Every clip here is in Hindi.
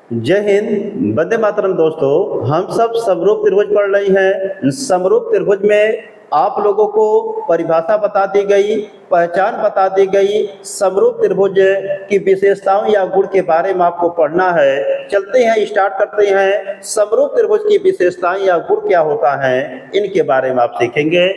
जय हिंद, वंदे मातरम। दोस्तों, हम सब समरूप त्रिभुज पढ़ रहे हैं। समरूप त्रिभुज में आप लोगों को परिभाषा बता दी गई, पहचान बता दी गई। समरूप त्रिभुज की विशेषताओं या गुण के बारे में आपको पढ़ना है। चलते हैं, स्टार्ट करते हैं। समरूप त्रिभुज की विशेषताएं या गुण क्या होता है, इनके बारे में आप सीखेंगे।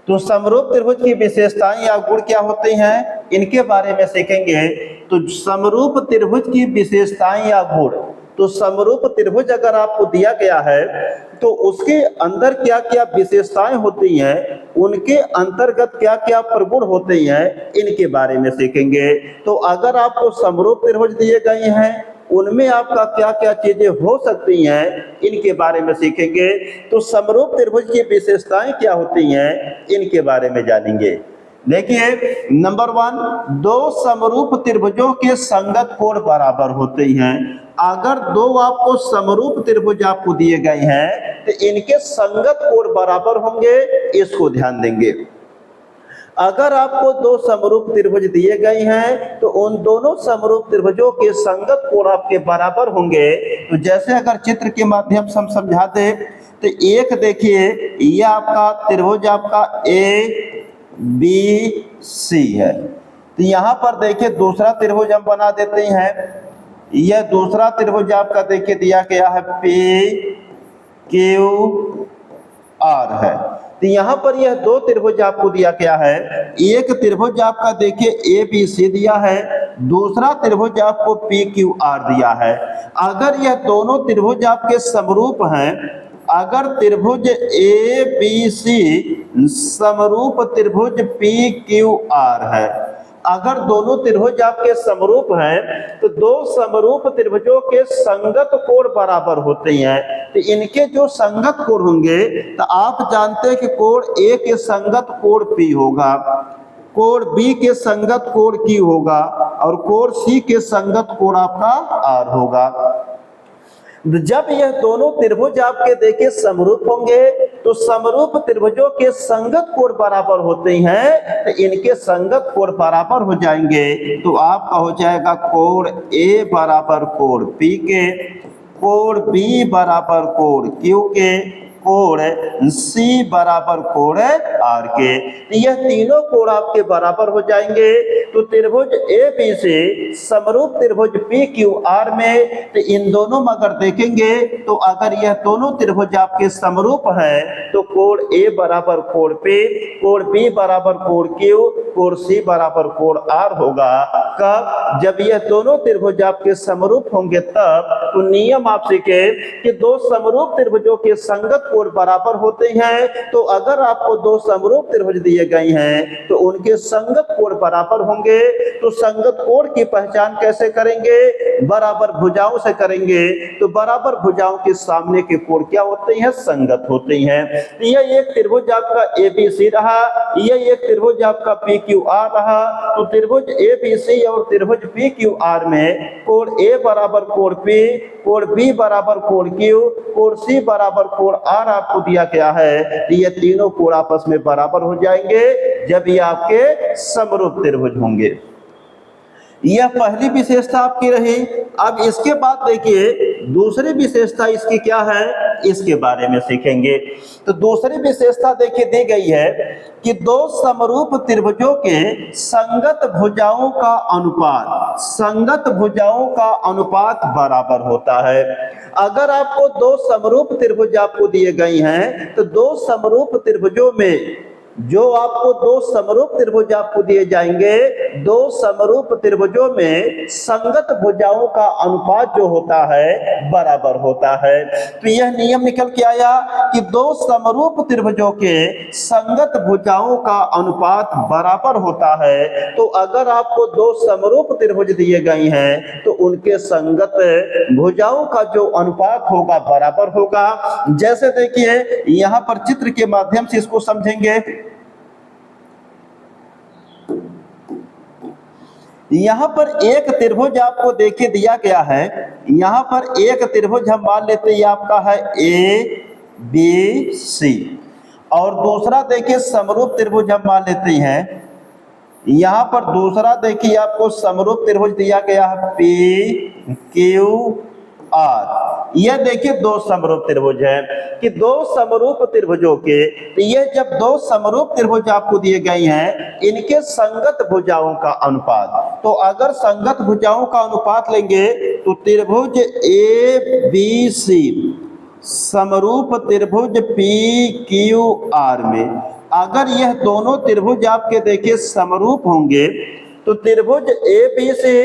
तो समरूप त्रिभुज की विशेषताएं या गुण क्या होते हैं, इनके बारे में सीखेंगे। तो समरूप त्रिभुज की विशेषताएं या गुण, तो समरूप त्रिभुज अगर आपको दिया गया है तो उसके अंदर क्या क्या विशेषताएं होती हैं, उनके अंतर्गत क्या क्या प्रगुण होते हैं, इनके बारे में सीखेंगे। तो अगर आपको समरूप त्रिभुज दिए गए हैं, उनमें आपका क्या क्या चीजें हो सकती हैं, इनके बारे में सीखेंगे। तो समरूप त्रिभुज की विशेषताएं क्या होती हैं, इनके बारे में जानेंगे। देखिए, नंबर 1, दो समरूप त्रिभुजों के संगत कोण बराबर होते हैं। अगर दो आपको समरूप त्रिभुज आपको दिए गए हैं तो इनके संगत कोण बराबर होंगे, इसको ध्यान देंगे। अगर आपको दो समरूप त्रिभुज दिए गए हैं तो उन दोनों समरूप त्रिभुजों के संगत कोण आपके बराबर होंगे। तो जैसे अगर चित्र के माध्यम से हम समझा दे तो एक देखिए, ये आपका त्रिभुज आपका ए बी सी है। तो यहाँ पर देखिए दूसरा त्रिभुज हम बना देते हैं। यह दूसरा त्रिभुज आपका देखिए दिया गया है पी क्यू आर है। तो यहाँ पर यह दो त्रिभुज आपको दिया गया है। एक त्रिभुज आपका देखिए ए बी सी दिया है, दूसरा त्रिभुज आपको पी क्यू आर दिया है। अगर यह दोनों त्रिभुज आपके समरूप हैं, अगर त्रिभुज ए बी सी समरूप त्रिभुज पी क्यू आर है, अगर दोनों त्रिभुज आपके समरूप हैं तो दो समरूप त्रिभुजों के संगत कोण बराबर होते हैं। तो इनके जो संगत कोण होंगे, तो आप जानते हैं कि कोण ए के संगत कोण पी होगा, कोण बी के संगत कोण क्यू होगा और कोण सी के संगत कोण आपका आर होगा। जब यह दोनों त्रिभुज आपके देखिए समरूप होंगे तो समरूप त्रिभुजों के संगत कोण बराबर होते हैं, तो इनके संगत कोण बराबर हो जाएंगे। तो आपका हो जाएगा कोण ए बराबर कोण पी के, कोण बी बराबर कोण क्यू के, कोण सी बराबर कोण आर के। यह तीनों कोण आपके बराबर हो जाएंगे। तो त्रिभुज ए बी से समरूप त्रिभुज पी क्यू आर में, तो इन दोनों में अगर देखेंगे तो अगर यह दोनों त्रिभुज आपके समरूप है तो कोण ए बराबर कोण पी, कोण बी बराबर कोण क्यू, कोण सी बराबर कोण आर होगा। कब? जब यह दोनों त्रिभुज आपके समरूप होंगे तब। तो नियम आप सीखे कि दो समरूप त्रिभुजों के संगत कोण बराबर होते हैं। तो अगर आपको दो समरूप त्रिभुज दिए गए हैं तो उनके संगत कोण बराबर होंगे। तो संगत कोण की पहचान कैसे करेंगे? बराबर भुजाओं से करेंगे। तो बराबर भुजाओं के सामने के कोण क्या होते हैं? संगत होते हैं। तो यह एक त्रिभुज आपका ए बी सी रहा, यह एक त्रिभुज आपका पी क्यू आर रहा। तो त्रिभुज ए बी सी और त्रिभुज पी क्यू आर में कोण ए बराबर कोण पी, कोण बी बराबर कोण क्यू, कोण सी बराबर कोण आर आपको दिया गया है। ये तीनों कोण आपस में बराबर हो जाएंगे जब ये आपके समरूप त्रिभुज होंगे। यह पहली विशेषता आपकी रही। अब इसके बाद देखिए दूसरी विशेषता इसकी क्या है, इसके बारे में सीखेंगे। तो दूसरी विशेषता देखिए दी गई है कि दो समरूप त्रिभुजों के संगत भुजाओं का अनुपात, संगत भुजाओं का अनुपात बराबर होता है। अगर आपको दो समरूप त्रिभुज आपको दिए गए हैं तो दो समरूप त्रिभुजों में जो आपको दो समरूप त्रिभुज आपको दिए जाएंगे, दो समरूप त्रिभुजों में संगत भुजाओं का अनुपात जो होता है बराबर होता है। तो यह नियम निकल के आया कि दो समरूप त्रिभुजों के संगत भुजाओं का अनुपात बराबर होता है। तो अगर आपको दो समरूप त्रिभुज दिए गए हैं तो उनके संगत भुजाओं का जो अनुपात होगा बराबर होगा। जैसे देखिए यहाँ पर चित्र के माध्यम से इसको समझेंगे। यहाँ पर एक त्रिभुज आपको देखिए दिया गया है। यहाँ पर एक त्रिभुज हम मान लेते हैं आपका है ए बी सी, और दूसरा देखिए समरूप त्रिभुज हम मान लेते हैं यहाँ पर दूसरा देखिए आपको समरूप त्रिभुज दिया गया है पी क्यू आर। यह देखिए दो समरूप त्रिभुज है कि दो समरूप त्रिभुजों के, तो यह जब दो समरूप त्रिभुज आपको दिए गए हैं इनके संगत भुजाओं का अनुपात, तो अगर संगत भुजाओं का अनुपात लेंगे तो त्रिभुज ए बी सी समरूप त्रिभुज पी क्यू आर में अगर यह दोनों त्रिभुज आपके देखिए समरूप होंगे तो त्रिभुज ए बी सी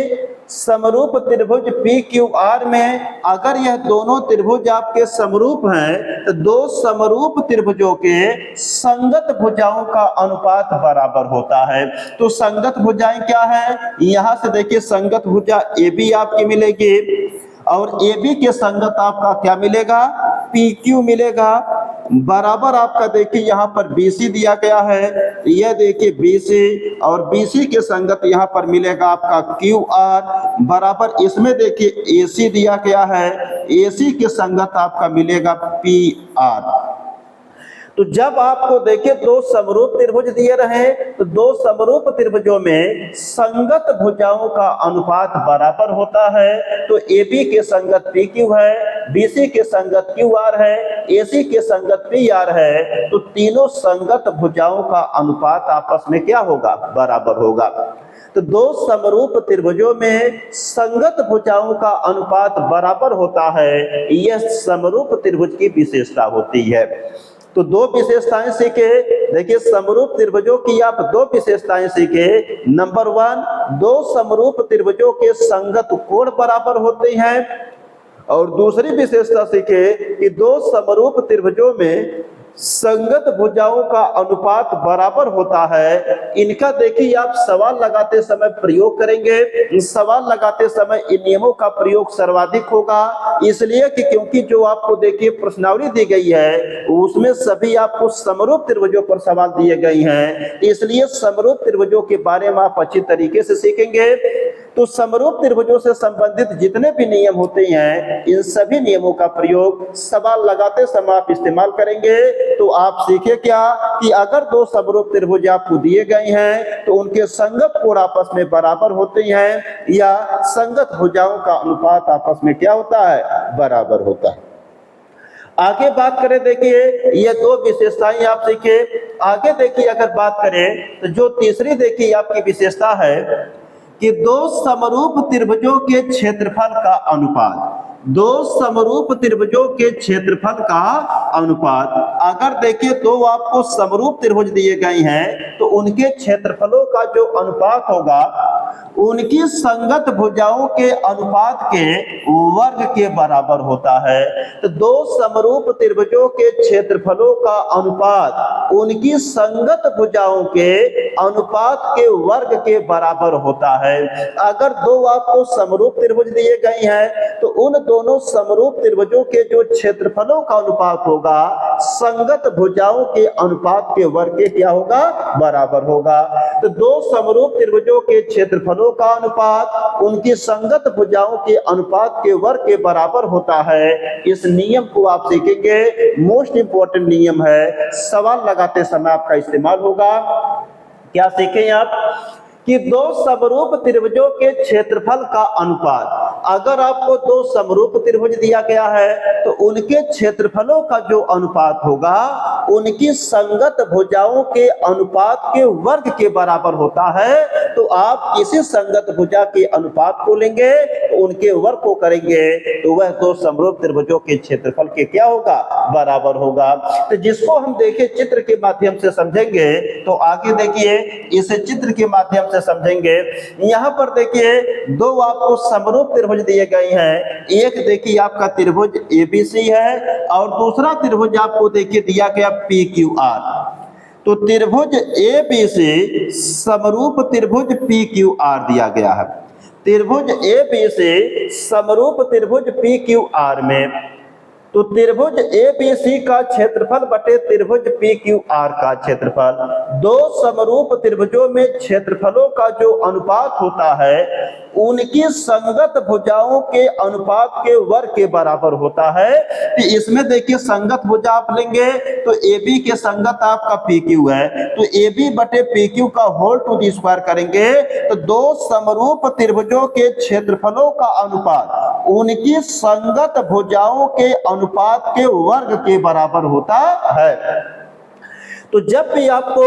समरूप त्रिभुज पी क्यू आर में अगर यह दोनों त्रिभुज आपके समरूप हैं तो दो समरूप त्रिभुजों के संगत भुजाओं का अनुपात बराबर होता है। तो संगत भुजाएं क्या है, यहां से देखिए संगत भुजा ए बी आपकी मिलेगी और ए बी के संगत आपका क्या मिलेगा, पी क्यू मिलेगा, बराबर आपका देखिए यहाँ पर BC दिया गया है, यह देखिए BC और BC के संगत यहाँ पर मिलेगा आपका QR, बराबर इसमें देखिए AC दिया गया है, AC के संगत आपका मिलेगा PR। तो जब आपको देखिए दो समरूप त्रिभुज दिए रहे तो दो समरूप त्रिभुजों में संगत भुजाओं का अनुपात बराबर होता है। तो AB के संगत PQ है, BC के संगत QR है, AC के संगत PR है, तो तीनों संगत भुजाओं का अनुपात आपस में क्या होगा, बराबर होगा। तो दो समरूप त्रिभुजों में संगत भुजाओं का अनुपात बराबर होता है, यह समरूप त्रिभुज की विशेषता होती है। तो दो विशेषताएं सीखे, देखिए समरूप त्रिभुजों की आप दो विशेषताएं सीखे। नंबर 1, दो समरूप त्रिभुजों के संगत कोण बराबर होते हैं, और दूसरी विशेषता सीखे कि दो समरूप त्रिभुजों में संगत भुजाओं का अनुपात बराबर होता है। इनका देखिए आप सवाल लगाते समय प्रयोग करेंगे, सवाल लगाते समय इन नियमों का प्रयोग सर्वाधिक होगा, इसलिए कि क्योंकि जो आपको देखिए प्रश्नावली दी गई है उसमें सभी आपको समरूप त्रिभुजों पर सवाल दिए गए हैं, इसलिए समरूप त्रिभुजों के बारे में आप अच्छी तरीके से सीखेंगे। तो समरूप त्रिभुजों से संबंधित जितने भी नियम होते हैं इन सभी नियमों का प्रयोग सवाल लगाते समय आप इस्तेमाल करेंगे। तो आप सीखे क्या कि अगर दो समरूप त्रिभुज आपको दिए गए हैं तो उनके संगत कोण आपस में बराबर होते हैं, या संगत भुजाओं का अनुपात आपस में क्या होता है, बराबर होता है। आगे बात करें, देखिए ये दो विशेषताएं आप सीखे। आगे देखिए अगर बात करें तो जो तीसरी देखिए आपकी विशेषता है कि दो समरूप त्रिभुजों के क्षेत्रफल का अनुपात, दो समरूप त्रिभुजों के क्षेत्रफल का अनुपात, अगर देखिए दो आपको समरूप त्रिभुज दिए गए हैं तो उनके क्षेत्रफलों का जो अनुपात होगा उनकी संगत भुजाओं के अनुपात के वर्ग के बराबर होता है। तो दो समरूप त्रिभुजों के क्षेत्रफलों का अनुपात उनकी संगत भुजाओं के अनुपात के वर्ग के बराबर होता है। अगर दो आपको समरूप त्रिभुज दिए गए हैं तो उन दोनों समरूप त्रिभुजों के जो क्षेत्रफलों का अनुपात होगा संगत भुजाओं के अनुपात के वर्ग के क्या होगा, बराबर होगा। तो दो समरूप त्रिभुजों के क्षेत्रफलों का अनुपात उनकी संगत भुजाओं के अनुपात के वर्ग के बराबर होता है। इस नियम को आप सीखेंगे, मोस्ट इंपोर्टेंट नियम है, सवाल लगाते समय आपका इस्तेमाल होगा। क्या सीखें आप कि दो समरूप त्रिभुजों के क्षेत्रफल का अनुपात, अगर आपको दो समरूप त्रिभुज दिया गया है तो उनके क्षेत्रफलों का जो अनुपात होगा उनकी संगत भुजाओं के अनुपात के वर्ग के बराबर होता है। तो आप किसी संगत भुजा के अनुपात को लेंगे तो उनके वर्ग को करेंगे तो वह दो समरूप त्रिभुजों के क्षेत्रफल के क्या होगा, बराबर होगा। तो जिसको हम देखिए चित्र के माध्यम से समझेंगे, तो आगे देखिए इसे चित्र के माध्यम से समझेंगे। यहाँ पर देखिए दो आपको समरूप त्रिभुज दिए गए हैं, एक देखिए आपका त्रिभुज ABC है और दूसरा त्रिभुज आपको देखिए दिया गया PQR। तो त्रिभुज ABC समरूप त्रिभुज PQR दिया गया है। त्रिभुज ABC समरूप त्रिभुज PQR में तो त्रिभुज एबीसी का क्षेत्रफल बटे त्रिभुज पीक्यूआर का क्षेत्रफल, दो समरूप त्रिभुजों में क्षेत्रफलों का जो अनुपात होता है उनकी संगत भुजाओं के अनुपात के वर्ग के बराबर होता है। तो इसमें देखिए संगत भुजा आप लेंगे तो AB के संगत आपका PQ है, तो AB बटे PQ का होल टू दी स्क्वायर करेंगे तो दो समरूप त्रिभुजों के क्षेत्रफलों का अनुपात उनकी संगत भुजाओं के अनुपात के वर्ग के बराबर होता है। तो जब भी आपको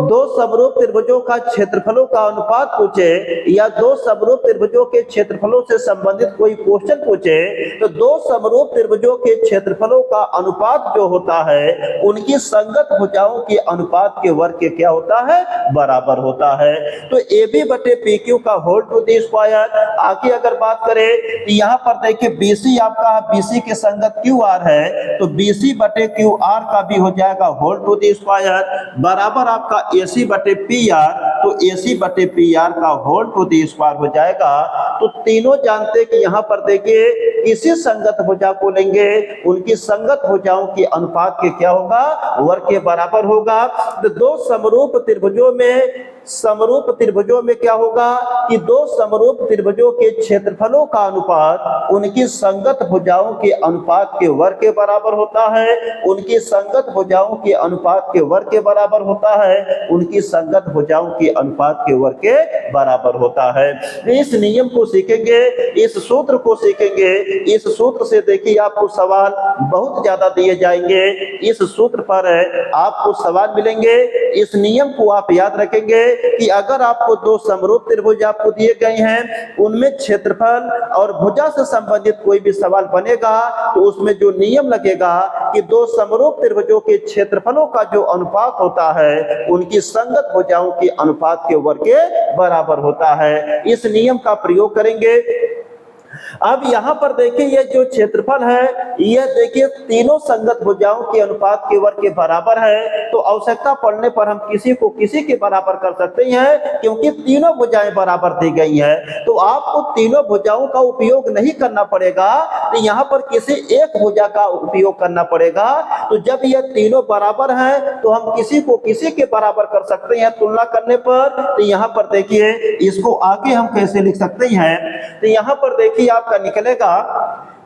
दो समरूप त्रिभुजों का क्षेत्रफलों का अनुपात पूछे या दो समरूप त्रिभुजों के क्षेत्रफलों से संबंधित कोई क्वेश्चन पूछे तो दो समरूप त्रिभुजों के क्षेत्रफलों का अनुपात जो होता है उनकी संगत भुजाओं के अनुपात के वर्ग के क्या होता है, बराबर होता है। तो AB बटे PQ का होल टू दी स्क्वायर। आगे अगर बात करें तो यहाँ पर देखिए BC आपका BC के संगत QR है तो BC बटे QR का भी हो जाएगा होल टू दी स्क्वायर बराबर आपका AC बटे PR, तो AC बटे PR का होल टू दी स्क्वायर हो जाएगा। तो तीनों जानते कि यहाँ पर देखिए किसी संगत भुजा को लेंगे उनकी संगत भुजाओं के अनुपात के क्या होगा, वर्ग के बराबर होगा। तो दो समरूप त्रिभुजों में क्या होगा कि दो समरूप त्रिभुजों के क्षेत्रफलों का अनुपात उनकी संगत भुजाओं के अनुपात के वर्ग के बराबर होता है, उनकी संगत भुजाओं के अनुपात के वर्ग के बराबर होता है, उनकी संगत भुजाओं के अनुपात के वर्ग के बराबर होता है। इस नियम को सीखेंगे, इस सूत्र को सीखेंगे। इस सूत्र से देखिए आपको सवाल बहुत ज्यादा दिए जाएंगे, इस सूत्र पर आपको सवाल मिलेंगे। इस नियम को आप याद रखेंगे कि अगर आपको दो समरूप त्रिभुज आपको दिए गए हैं उनमें क्षेत्रफल और भुजा से संबंधित कोई भी सवाल बनेगा तो उसमें जो नियम लगेगा कि दो समरूप त्रिभुजों के क्षेत्रफलों का जो अनुपात होता है उनकी संगत भुजाओं के अनुपात के वर्ग के बराबर होता है। इस नियम का प्रयोग करेंगे। अब यहाँ पर देखिए ये जो क्षेत्रफल है यह देखिए तीनों संगत भुजाओं के अनुपात के वर्ग के बराबर है। तो आवश्यकता पड़ने पर हम किसी को किसी के बराबर कर सकते हैं क्योंकि तीनों भुजाएं बराबर दी गई हैं। तो आपको तीनों भुजाओं का उपयोग नहीं करना पड़ेगा, तो यहाँ पर किसी एक भुजा का उपयोग करना पड़ेगा। तो जब यह तीनों बराबर हैं तो हम किसी को किसी के बराबर कर सकते हैं तुलना करने पर। तो यहाँ पर देखिए इसको आगे हम कैसे लिख सकते हैं, तो यहाँ पर देखिए आपका निकलेगा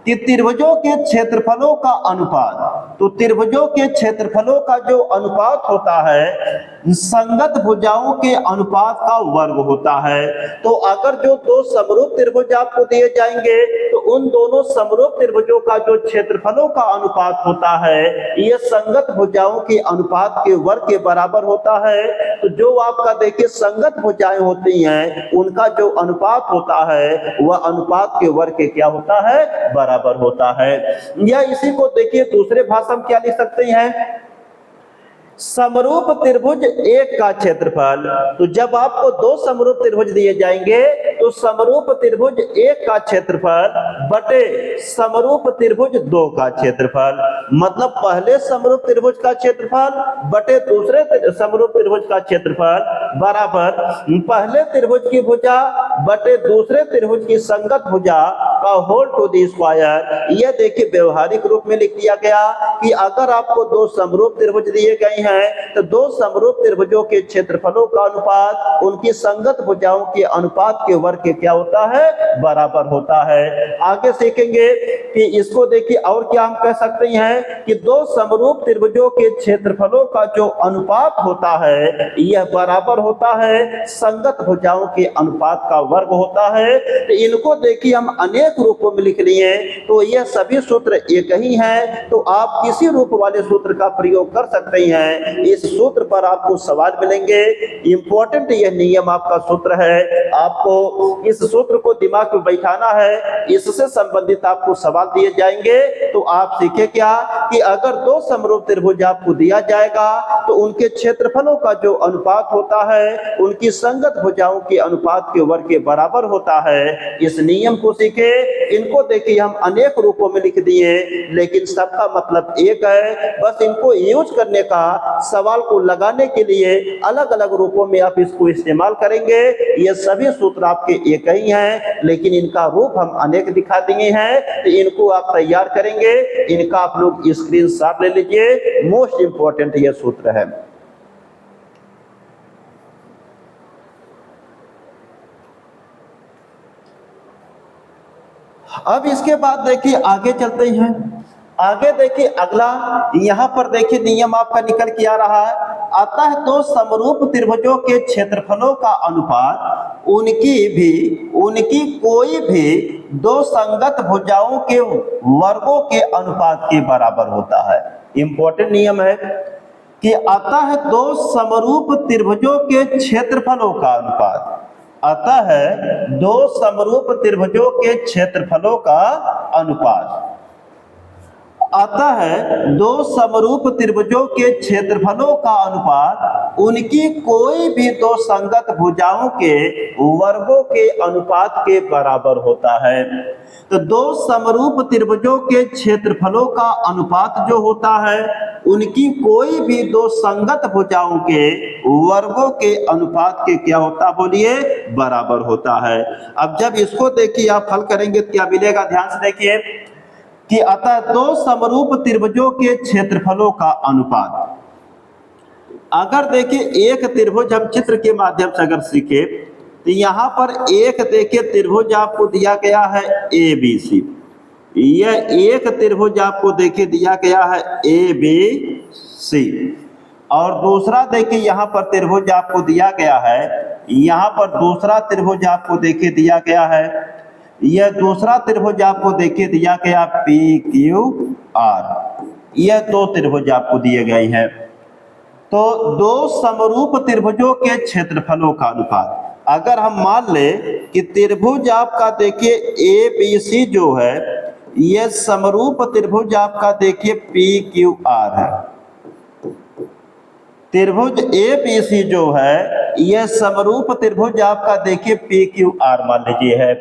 कि त्रिभुजों के क्षेत्रफलों का अनुपात, तो त्रिभुजों के क्षेत्रफलों का जो अनुपात होता है संगत भुजाओं के अनुपात का वर्ग होता है। तो अगर जो दो समरूप त्रिभुज आपको दिए जाएंगे तो उन दोनों समरूप त्रिभुजों का जो क्षेत्रफलों का अनुपात होता है यह संगत भुजाओं के अनुपात के वर्ग के बराबर होता है। तो जो आपका देखिए संगत भुजाएं होती हैं उनका जो अनुपात होता है वह अनुपात के वर्ग के क्या होता है, बराबर होता है। या इसी को देखिए दूसरे भाषा में क्या लिख सकते हैं, समरूप त्रिभुज एक का क्षेत्रफल। तो जब आपको दो समरूप त्रिभुज दिए जाएंगे तो समरूप त्रिभुज एक का क्षेत्रफल बटे समरूप त्रिभुज दो का क्षेत्रफल, मतलब पहले समरूप त्रिभुज का क्षेत्रफल बटे दूसरे समरूप त्रिभुज का क्षेत्रफल बराबर पहले त्रिभुज की भुजा बटे दूसरे त्रिभुज की संगत भुजा का होल टू दी स्क्वायर। यह देखिए व्यवहारिक रूप में लिख दिया गया कि अगर आपको दो समरूप त्रिभुज दिए गए हैं तो दो समरूप त्रिभुजों के क्षेत्रफलों का अनुपात उनकी संगत भुजाओं के अनुपात के वर्ग के क्या होता है, बराबर होता है। आगे सीखेंगे कि इसको देखिए और क्या हम कह सकते हैं कि दो समरूप त्रिभुजों के क्षेत्रफलों का जो अनुपात होता है यह बराबर होता है संगत भुजाओं के अनुपात का वर्ग होता है। तो इनको देखिए हम अनेक रूपों में लिख लिए, तो यह सभी सूत्र एक ही हैं। तो आप किसी रूप वाले सूत्र का प्रयोग कर सकते हैं। इस सूत्र पर आपको सवाल मिलेंगे। इंपॉर्टेंट यह नियम आपका सूत्र है, आपको इस सूत्र को दिमाग में बैठाना है, इससे संबंधित आपको सवाल दिए जाएंगे। तो आप सीखे क्या कि अगर दो समरूप त्रिभुज आपको दिया जाएगा तो उनके क्षेत्रफलों का जो अनुपात होता है उनकी संगत भुजाओं के अनुपात के वर्ग के बराबर होता है। इस नियम को सीखे। इनको देखिए हम अनेक रूपों में लिख दिए, लेकिन सबका मतलब एक है, बस इनको यूज करने का, सवाल को लगाने के लिए अलग अलग रूपों में आप इसको इस्तेमाल करेंगे। ये सभी सूत्र आपके एक ही हैं, लेकिन इनका रूप हम अनेक दिखा दिए हैं, तो इनको आप तैयार करेंगे। इनका आप लोग स्क्रीनशॉट ले लीजिए, मोस्ट इंपॉर्टेंट ये सूत्र है। अब इसके बाद देखिए आगे चलते हैं। आगे देखिए अगला, यहां पर देखिए नियम आपका निकल के आ रहा है। अतः दो समरूप त्रिभुजों के क्षेत्रफलों का अनुपात उनकी कोई भी दो संगत भुजाओं के वर्गों के अनुपात के बराबर होता है। इंपॉर्टेंट नियम है कि अतः दो समरूप त्रिभुजों के क्षेत्रफलों का अनुपात, अतः दो समरूप त्रिभुजों के क्षेत्रफलों का अनुपात, अतः दो समरूप त्रिभुजों के क्षेत्रफलों का अनुपात उनकी कोई भी दो संगत भुजाओं के वर्गों के अनुपात के बराबर होता है। तो दो समरूप त्रिभुजों के क्षेत्रफलों का अनुपात जो होता है, उनकी कोई भी दो संगत भुजाओं के वर्गों के अनुपात के क्या होता, बोलिए, बराबर होता है। अब जब इसको देखिए आप हल करेंगे तो क्या मिलेगा, ध्यान से देखिए कि अतः दो समरूप त्रिभुजों के क्षेत्रफलों का अनुपात, अगर देखिए एक त्रिभुज हम चित्र के माध्यम से अगर सीखे तो यहां पर एक देखिए त्रिभुज आपको दिया गया है ABC, यह एक त्रिभुज आपको देखिए दिया गया है ABC, और दूसरा देखिए यहां पर त्रिभुज आपको दिया गया है, यहां पर दूसरा त्रिभुज आपको देखिए दिया गया है, यह दूसरा त्रिभुज आपको देखिए दिया गया PQR, यह दो त्रिभुज आपको दिए गए हैं। तो दो समरूप त्रिभुजों के क्षेत्रफलों का अनुपात, अगर हम मान ले कि त्रिभुज आपका देखिए ABC जो है, यह समरूप त्रिभुज आपका देखिए PQR है, त्रिभुज ABC जो है यह समरूप त्रिभुज आपका देखिए PQR मान लीजिए है।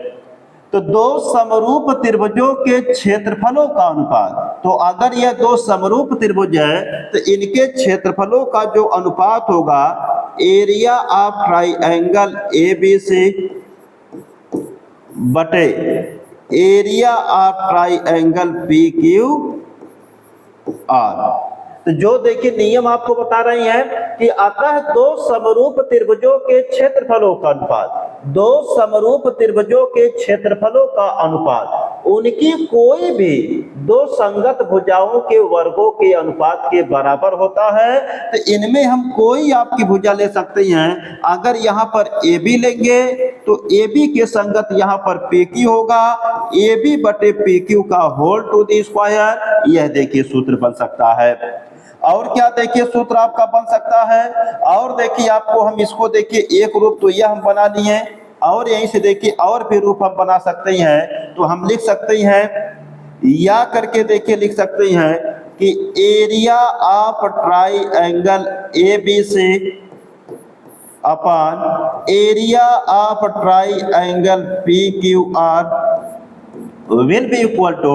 तो दो समरूप त्रिभुजों के क्षेत्रफलों का अनुपात, तो अगर यह दो समरूप त्रिभुज है तो इनके क्षेत्रफलों का जो अनुपात होगा, एरिया ऑफ ट्राइएंगल ABC बटे एरिया ऑफ ट्राइएंगल PQR। तो जो देखिए नियम आपको बता रही है कि अतः दो समरूप त्रिभुजों के क्षेत्रफलों का अनुपात, दो समरूप त्रिभुजों के क्षेत्रफलों का अनुपात उनकी कोई भी दो संगत भुजाओं के वर्गों के अनुपात के बराबर होता है। तो इनमें हम कोई आपकी भुजा ले सकते हैं। अगर यहाँ पर AB लेंगे तो AB के संगत यहाँ पर PQ होगा, AB बटे PQ का होल टू द स्क्वायर, यह देखिए सूत्र बन सकता है। और क्या देखिए सूत्र आपका बन सकता है, और देखिए आपको हम इसको देखिए एक रूप तो यह हम बना लिए, और यहीं से देखिए और भी रूप हम बना सकते हैं। तो हम लिख सकते हैं या करके देखिए लिख सकते हैं कि area of triangle ABC upon area of triangle PQR will be equal to,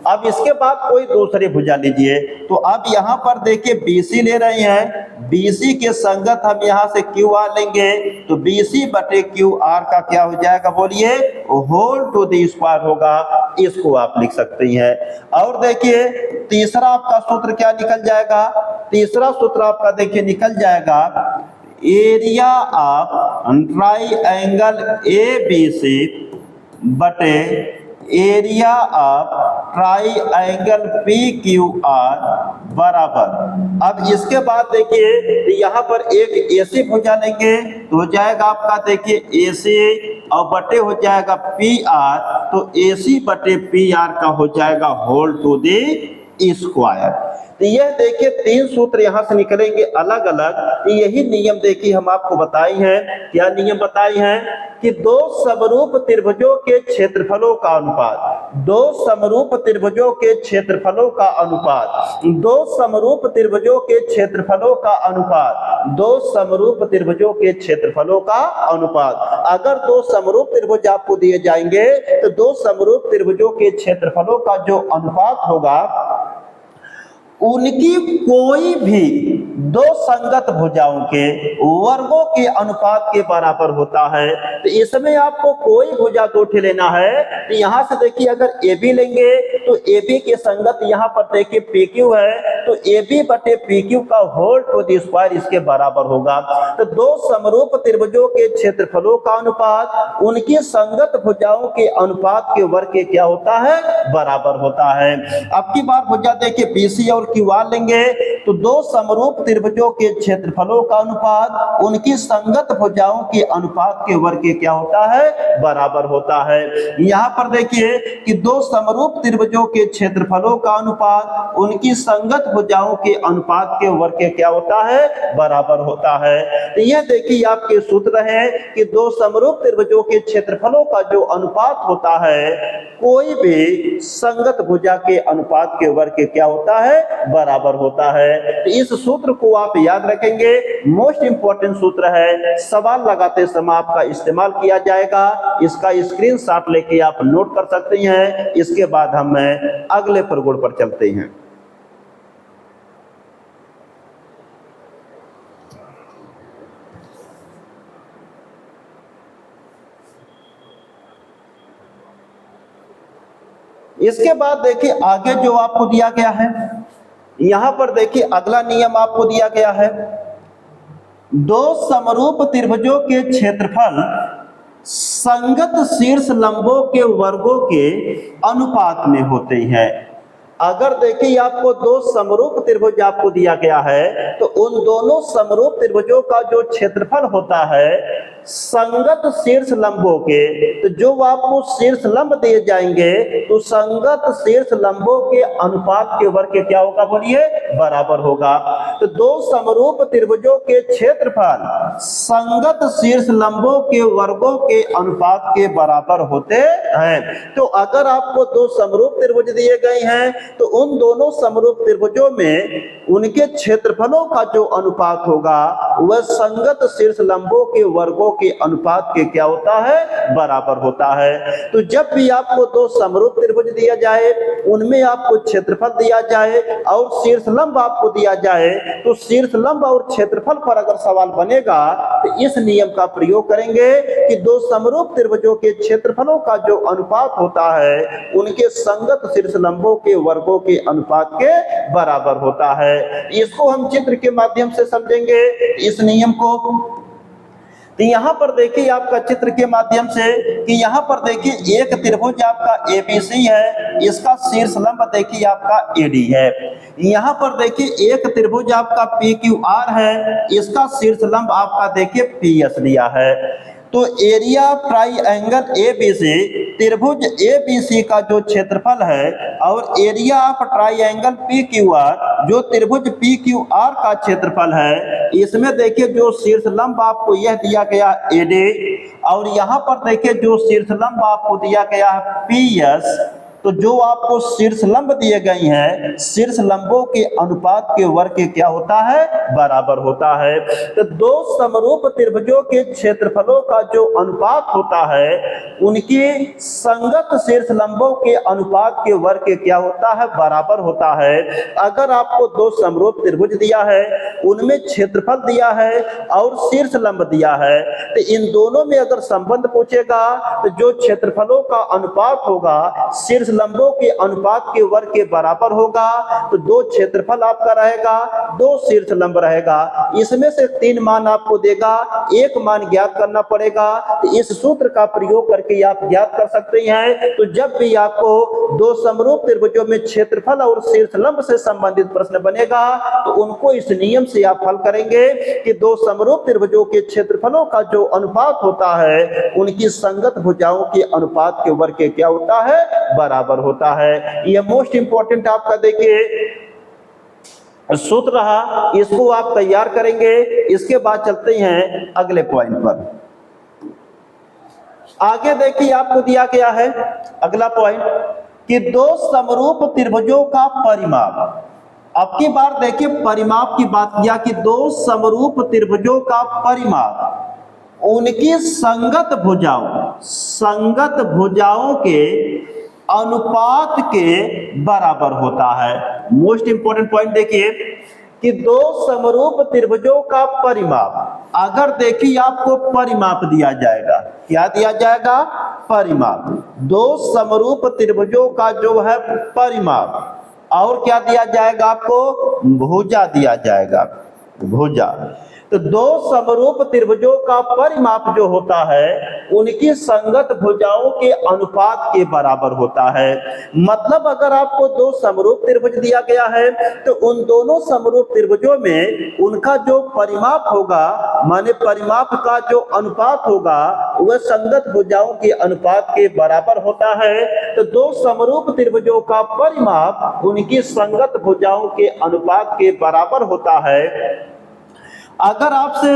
अब इसके बाद कोई दूसरी भुजा लीजिए। तो अब यहाँ पर देखिए BC ले रहे हैं, BC के संगत हम यहाँ से QR लेंगे, तो BC बटे QR का क्या हो जाएगा, बोलिए, होल टू द स्क्वायर होगा। इसको आप लिख सकते हैं। और देखिए तीसरा आपका सूत्र क्या निकल जाएगा, तीसरा सूत्र आपका देखिए निकल जाएगा एरिया ऑफ ट्राइएंगल ABC बटे एरिया ऑफ ट्राइएंगल PQR बराबर। अब इसके बाद देखिए यहाँ पर एक AC भुजा लेंगे तो हो जाएगा आपका देखिए AC और बटे हो जाएगा PR, तो AC बटे PR का हो जाएगा होल टू द स्क्वायर। तो यह देखिए 3 सूत्र यहां से निकलेंगे अलग अलग। यही नियम देखिए हम आपको बताए हैं। क्या नियम बताए हैं कि दो समरूप त्रिभुजों के क्षेत्रफलों का अनुपात, दो समरूप त्रिभुजों के क्षेत्रफलों का अनुपात, दो समरूप त्रिभुजों के क्षेत्रफलों का अनुपात, दो समरूप त्रिभुजों के क्षेत्रफलों का अनुपात। अगर दो समरूप त्रिभुज आपको दिए जाएंगे तो दो समरूप त्रिभुजों के क्षेत्रफलों का जो अनुपात होगा उनकी कोई भी दो संगत भुजाओं के वर्गों के अनुपात के बराबर होता है। तो इसमें आपको कोई भुजा दो ठे लेना है। तो यहां से देखिए अगर ए बी लेंगे तो ए बी के संगत यहां पर देखिए पी क्यू है, तो ए बी बटे पी क्यू का होल टू द स्क्वायर इसके बराबर होगा। तो दो समरूप त्रिभुजों के क्षेत्रफलों का अनुपात उनकी संगत भुजाओं के अनुपात के वर्ग के क्या होता है, बराबर होता है। अब की बार भुजा देखिए बी सी और क्यू आर लेंगे तो दो समरूप त्रिभुजों के क्षेत्रफलों का अनुपात उनकी संगत भुजाओं के अनुपात के वर्ग के क्या होता है, बराबर होता है। यहां पर देखिए कि दो समरूप त्रिभुजों के क्षेत्रफलों का अनुपात उनकी संगत भुजाओं के अनुपात के वर्ग के क्या होता है, बराबर होता है। तो यह देखिए आपके सूत्र है कि दो समरूप त्रिभुजों के क्षेत्रफलों का जो अनुपात होता है कोई भी संगत भुजा के अनुपात के वर्ग के क्या होता है, बराबर होता है। तो इस सूत्र को आप याद रखेंगे, मोस्ट इंपॉर्टेंट सूत्र है। सवाल लगाते समय आपका इस्तेमाल किया जाएगा। इसका स्क्रीनशॉट लेके आप नोट कर सकते हैं। इसके बाद हम अगले प्रगुण पर चलते हैं। इसके बाद देखिए आगे जो आपको दिया गया है, यहां पर देखिए अगला नियम आपको दिया गया है, दो समरूप त्रिभुजों के क्षेत्रफल संगत शीर्ष लंबों के वर्गों के अनुपात में होते हैं। अगर देखिए आपको दो समरूप त्रिभुज आपको दिया गया है तो उन दोनों समरूप त्रिभुजों का जो क्षेत्रफल होता है संगत शीर्ष लंबों के, तो जो आपको शीर्ष लंब दिए जाएंगे तो संगत शीर्ष लंबों के अनुपात के वर्ग के क्या होगा, बोलिए, बराबर होगा। तो दो समरूप त्रिभुजों के क्षेत्रफल संगत शीर्ष लंबों के वर्गों के अनुपात के बराबर होते हैं। तो अगर आपको दो समरूप त्रिभुज दिए गए हैं तो उन दोनों समरूप त्रिभुजों में उनके क्षेत्रफलों का जो अनुपात होगा वह संगत शीर्ष लंबों के वर्गों के अनुपात के क्या होता है, बराबर होता है। तो जब भी आपको दो समरूप त्रिभुज दिया जाए उनमें आपको क्षेत्रफल दिया जाए और शीर्ष लंब आपको दिया जाए तो शीर्ष लंब और क्षेत्रफल पर अगर सवाल बनेगा तो इस नियम का प्रयोग करेंगे कि दो समरूप त्रिभुजों के क्षेत्रफलों का जो अनुपात होता है उनके संगत शीर्ष लंबों के वर्गों के अनुपात के बराबर होता है। इसको हम चित्र के माध्यम से समझेंगे इस नियम को। तो यहां पर देखिए आपका चित्र के माध्यम से कि यहां पर देखिए एक त्रिभुज आपका एबीसी है, इसका शीर्ष लंब देखिए आपका एडी है। यहां पर देखिए एक त्रिभुज आपका पीक्यूआर है, इसका शीर्ष लंब आपका देखिए पीएस लिया है। तो एरिया ट्राइएंगल एबीसी, त्रिभुज एबीसी का जो क्षेत्रफल है और एरिया ऑफ ट्राइएंगल पीक्यूआर जो त्रिभुज पीक्यूआर का क्षेत्रफल है, इसमें देखिए जो शीर्ष लंब आपको यह दिया गया एडी और यहां पर देखिए जो शीर्ष लंब आपको दिया गया है पीएस, तो जो आपको शीर्ष लंब दिए गए हैं शीर्ष लंबों के अनुपात के वर्ग के क्या होता है, बराबर होता है। तो दो समरूप त्रिभुजों के क्षेत्रफलों का जो अनुपात होता है उनकी संगत शीर्ष लंबों के अनुपात के वर्ग के क्या होता है, बराबर होता है। अगर आपको दो समरूप त्रिभुज दिया है उनमें क्षेत्रफल दिया है और शीर्ष लंब दिया है तो इन दोनों में अगर संबंध पूछेगा तो जो क्षेत्रफलों का अनुपात होगा शीर्ष लंबों के अनुपात के वर्ग के बराबर होगा। तो दो क्षेत्रफल आपका रहेगा, दो शीर्ष लंब रहेगा, इसमें से 3 मान आपको देगा, एक मान ज्ञात करना पड़ेगा। तो इस सूत्र का प्रयोग करके आप ज्ञात कर सकते हैं। तो जब भी आपको दो समरूप त्रिभुजों में क्षेत्रफल और शीर्ष लंब से संबंधित प्रश्न बनेगा तो उनको इस नियम से आप हल करेंगे कि दो समरूप त्रिभुजों के क्षेत्रफलों का जो अनुपात होता है उनकी संगत भुजाओं के अनुपात के वर्ग के क्या होता है, बराबर होता है। यह मोस्ट इंपॉर्टेंट आपका देखिए सूत्र रहा, इसको आप तैयार करेंगे। इसके बाद चलते हैं अगले पॉइंट पर। आगे देखिए आपको दिया गया है अगला पॉइंट कि दो समरूप त्रिभुजों का परिमाप। अब की बार देखिए परिमाप की बात किया कि दो समरूप त्रिभुजों का परिमाप उनकी संगत भुजाओं के अनुपात के बराबर होता है। मोस्ट इंपॉर्टेंट पॉइंट देखिए कि दो समरूप त्रिभुजों का परिमाप, अगर देखिए आपको परिमाप दिया जाएगा, क्या दिया जाएगा? परिमाप। दो समरूप त्रिभुजों का जो है परिमाप, और क्या दिया जाएगा आपको? भुजा दिया जाएगा, भुजा। तो दो समरूप त्रिभुजों का परिमाप जो होता है उनकी संगत भुजाओं के अनुपात के बराबर होता है। मतलब अगर आपको दो समरूप त्रिभुज दिया गया है तो उन दोनों समरूप त्रिभुजों में उनका जो परिमाप होगा, माने परिमाप का जो अनुपात होगा वह संगत भुजाओं के अनुपात के बराबर होता है। तो दो समरूप त्रिभुजों का परिमाप उनकी संगत भुजाओं के अनुपात के बराबर होता है। अगर आपसे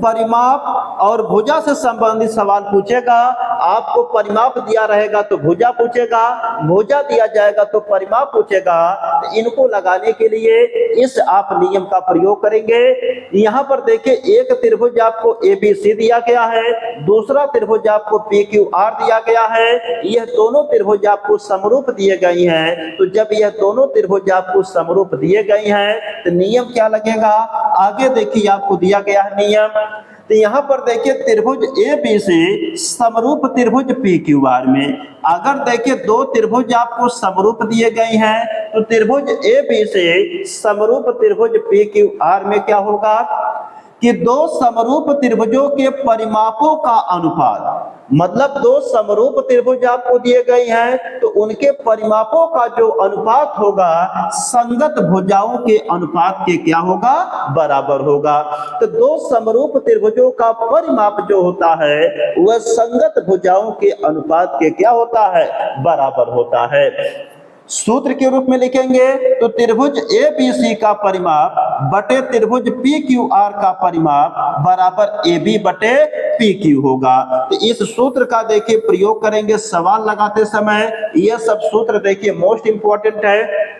परिमाप और भुजा से संबंधित सवाल पूछेगा, आपको परिमाप दिया रहेगा तो भुजा पूछेगा, भुजा दिया जाएगा तो परिमाप पूछेगा। इनको लगाने के लिए इस आप नियम का प्रयोग करेंगे। यहाँ पर देखिए एक त्रिभुज आपको ABC दिया गया है, दूसरा त्रिभुज आपको PQR दिया गया है। यह दोनों त्रिभुज आपको समरूप दिए गए हैं। तो जब यह दोनों त्रिभुज आपको समरूप दिए गए हैं तो नियम क्या लगेगा? आगे देखिए आपको दिया गया है नियम। तो यहाँ पर देखिए त्रिभुज ABC समरूप त्रिभुज PQR में, अगर देखिए दो त्रिभुज आपको समरूप दिए गए हैं तो त्रिभुज ABC समरूप त्रिभुज PQR में क्या होगा कि दो समरूप त्रिभुजों के परिमापों का अनुपात, मतलब दो समरूप त्रिभुज आपको दिए गए हैं तो उनके परिमापों का जो अनुपात होगा संगत भुजाओं के अनुपात के क्या होगा? बराबर होगा। तो दो समरूप त्रिभुजों का परिमाप जो होता है वह संगत भुजाओं के अनुपात के क्या होता है? बराबर होता है। सूत्र के रूप में लिखेंगे तो त्रिभुज ABC का परिमाप बटे त्रिभुज PQR का परिमाप बराबर AB बटे PQ होगा। तो इस सूत्र का देखिए प्रयोग करेंगे सवाल लगाते समय। यह सब सूत्र देखिए मोस्ट इंपॉर्टेंट है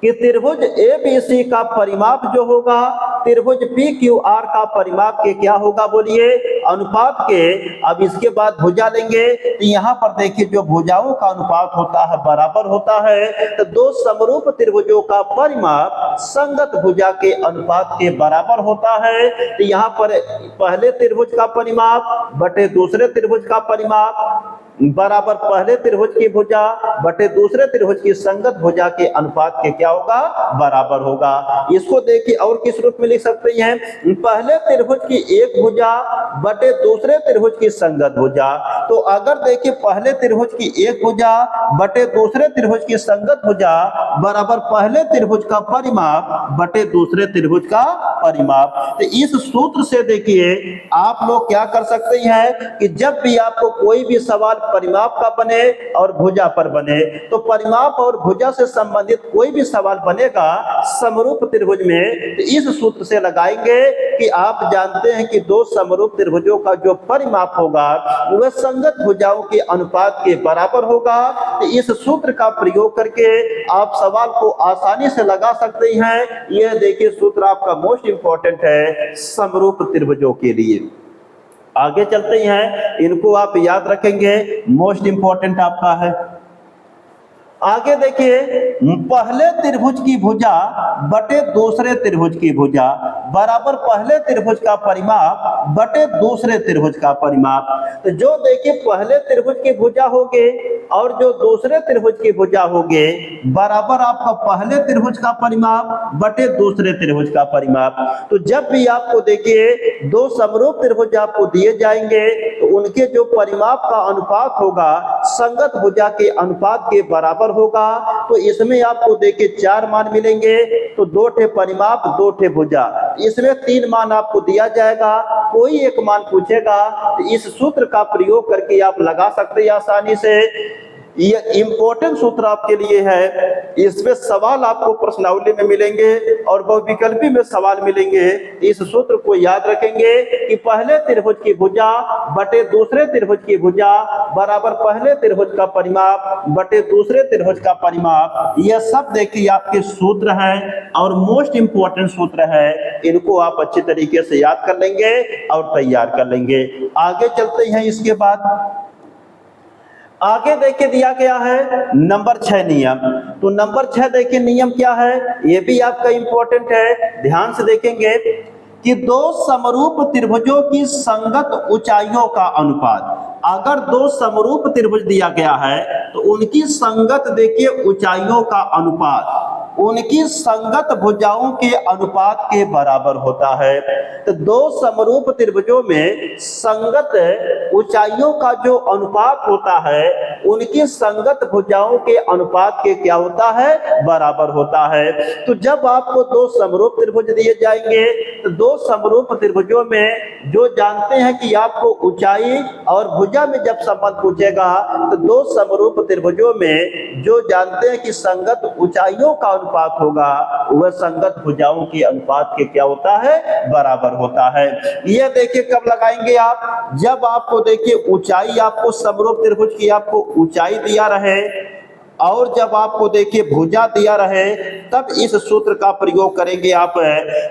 कि त्रिभुज ABC का परिमाप जो होगा त्रिभुज PQR का परिमाप के क्या होगा? बोलिए अनुपात के। अब इसके बाद भुजा लेंगे तो यहाँ पर देखिए जो भुजाओं का अनुपात होता है बराबर होता है। तो दो समरूप त्रिभुजों का परिमाप संगत भुजा के अनुपात के बराबर होता है। तो यहाँ पर पहले त्रिभुज का परिमाप बटे दूसरे त्रिभुज का परिमाप बराबर पहले त्रिभुज की भुजा बटे दूसरे त्रिभुज की संगत भुजा के अनुपात के क्या होगा? बराबर होगा। इसको देखिए और किस रूप में लिख सकते हैं? पहले त्रिभुज की एक भुजा बटे दूसरे त्रिभुज की संगत भुजा। तो अगर देखिए पहले त्रिभुज की एक भुजा बटे दूसरे त्रिभुज की संगत भुजा बराबर पहले त्रिभुज का परिमाप बटे दूसरे त्रिभुज का परिमाप। तो इस सूत्र से देखिए आप लोग क्या कर सकते हैं कि जब भी आपको कोई भी सवाल परिमाप का बने और भुजा पर बने तो परिमाप और भुजा से संबंधित कोई भी सवाल बनेगा समरूप त्रिभुज में तो इस सूत्र से लगाएंगे कि आप जानते हैं कि दो समरूप त्रिभुजों का जो परिमाप होगा वह संगत भुजाओं के अनुपात के बराबर होगा। तो इस सूत्र का प्रयोग करके आप सवाल को आसानी से लगा सकते हैं। यह देखिए सूत्र आपका मोस्ट इंपॉर्टेंट है समरूप त्रिभुजों के लिए। आगे चलते हैं, इनको आप याद रखेंगे, मोस्ट इंपॉर्टेंट आपका है। आगे देखिए पहले त्रिभुज की भुजा बटे दूसरे त्रिभुज की भुजा बराबर पहले त्रिभुज का परिमाप बटे दूसरे त्रिभुज का परिमाप। तो जो देखिए पहले त्रिभुज की भुजा होगे और जो दूसरे त्रिभुज की भुजा होगे बराबर आपका पहले त्रिभुज का परिमाप बटे दूसरे त्रिभुज का परिमाप। तो जब भी आपको देखिए दो समरूप त्रिभुज आपको दिए जाएंगे तो उनके जो परिमाप का अनुपात होगा संगत भुजा के अनुपात के बराबर होगा। तो इसमें आपको देखिए 4 मान मिलेंगे, तो 2 ठे परिमाप 2 ठे भुजा, इसमें 3 मान आपको दिया जाएगा, कोई एक मान पूछेगा। तो इस सूत्र का प्रयोग करके आप लगा सकते हैं आसानी से। ये इंपॉर्टेंट सूत्र आपके लिए है, इसमें सवाल आपको प्रश्नावली में मिलेंगे और बहुविकल्पी में सवाल मिलेंगे। इस सूत्र को याद रखेंगे कि पहले त्रिभुज की भुजा बटे दूसरे त्रिभुज की भुजा बराबर पहले त्रिभुज का परिमाप बटे दूसरे त्रिभुज का परिमाप। यह सब देखिए आपके सूत्र हैं और मोस्ट इंपॉर्टेंट सूत्र है, इनको आप अच्छे तरीके से याद कर लेंगे और तैयार कर लेंगे। आगे चलते हैं। इसके बाद आगे देखिए दिया गया है नंबर 6 नियम। तो नंबर 6 देखिए नियम क्या है, ये भी आपका इंपॉर्टेंट है, ध्यान से देखेंगे कि दो समरूप त्रिभुजों की संगत ऊंचाइयों का अनुपात। अगर दो समरूप त्रिभुज दिया गया है तो उनकी संगत देखिए ऊंचाइयों का अनुपात उनकी संगत भुजाओं के अनुपात के बराबर होता है। तो दो समरूप त्रिभुजों में संगत ऊंचाइयों का जो अनुपात होता है उनकी संगत भुजाओं के अनुपात के क्या होता है, बराबर होता है। तो जब आपको दो समरूप त्रिभुज दिए जाएंगे तो दो समरूप त्रिभुजों में जो जानते हैं कि आपको ऊंचाई और भुजा में जब संबंध पूछेगा तो दो समरूप त्रिभुजों में जो जानते हैं कि संगत ऊंचाइयों का अनुपात होगा वह संगत भुजाओं के अनुपात के क्या होता है, बराबर होता है। यह देखिए कब लगाएंगे आप, जब आपको देखिए ऊंचाई, आपको समरूप त्रिभुज की आपको ऊंचाई दिया रहे और जब आपको देखिए भुजा दिया रहे तब इस सूत्र का प्रयोग करेंगे आप।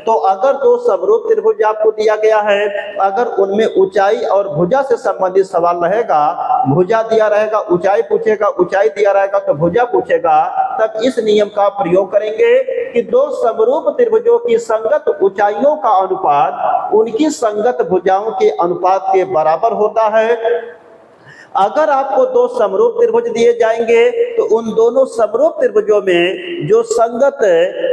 तो अगर दो समरूप त्रिभुज आपको दिया गया है, अगर उनमें ऊंचाई और भुजा से संबंधित सवाल रहेगा, भुजा दिया रहेगा ऊंचाई पूछेगा, ऊंचाई दिया रहेगा तो भुजा पूछेगा, तब इस नियम का प्रयोग करेंगे कि दो समरूप त्रिभुजों की संगत ऊंचाइयों का अनुपात उनकी संगत भुजाओं के अनुपात के बराबर होता है। अगर आपको दो समरूप त्रिभुज दिए जाएंगे तो उन दोनों समरूप त्रिभुजों में जो संगत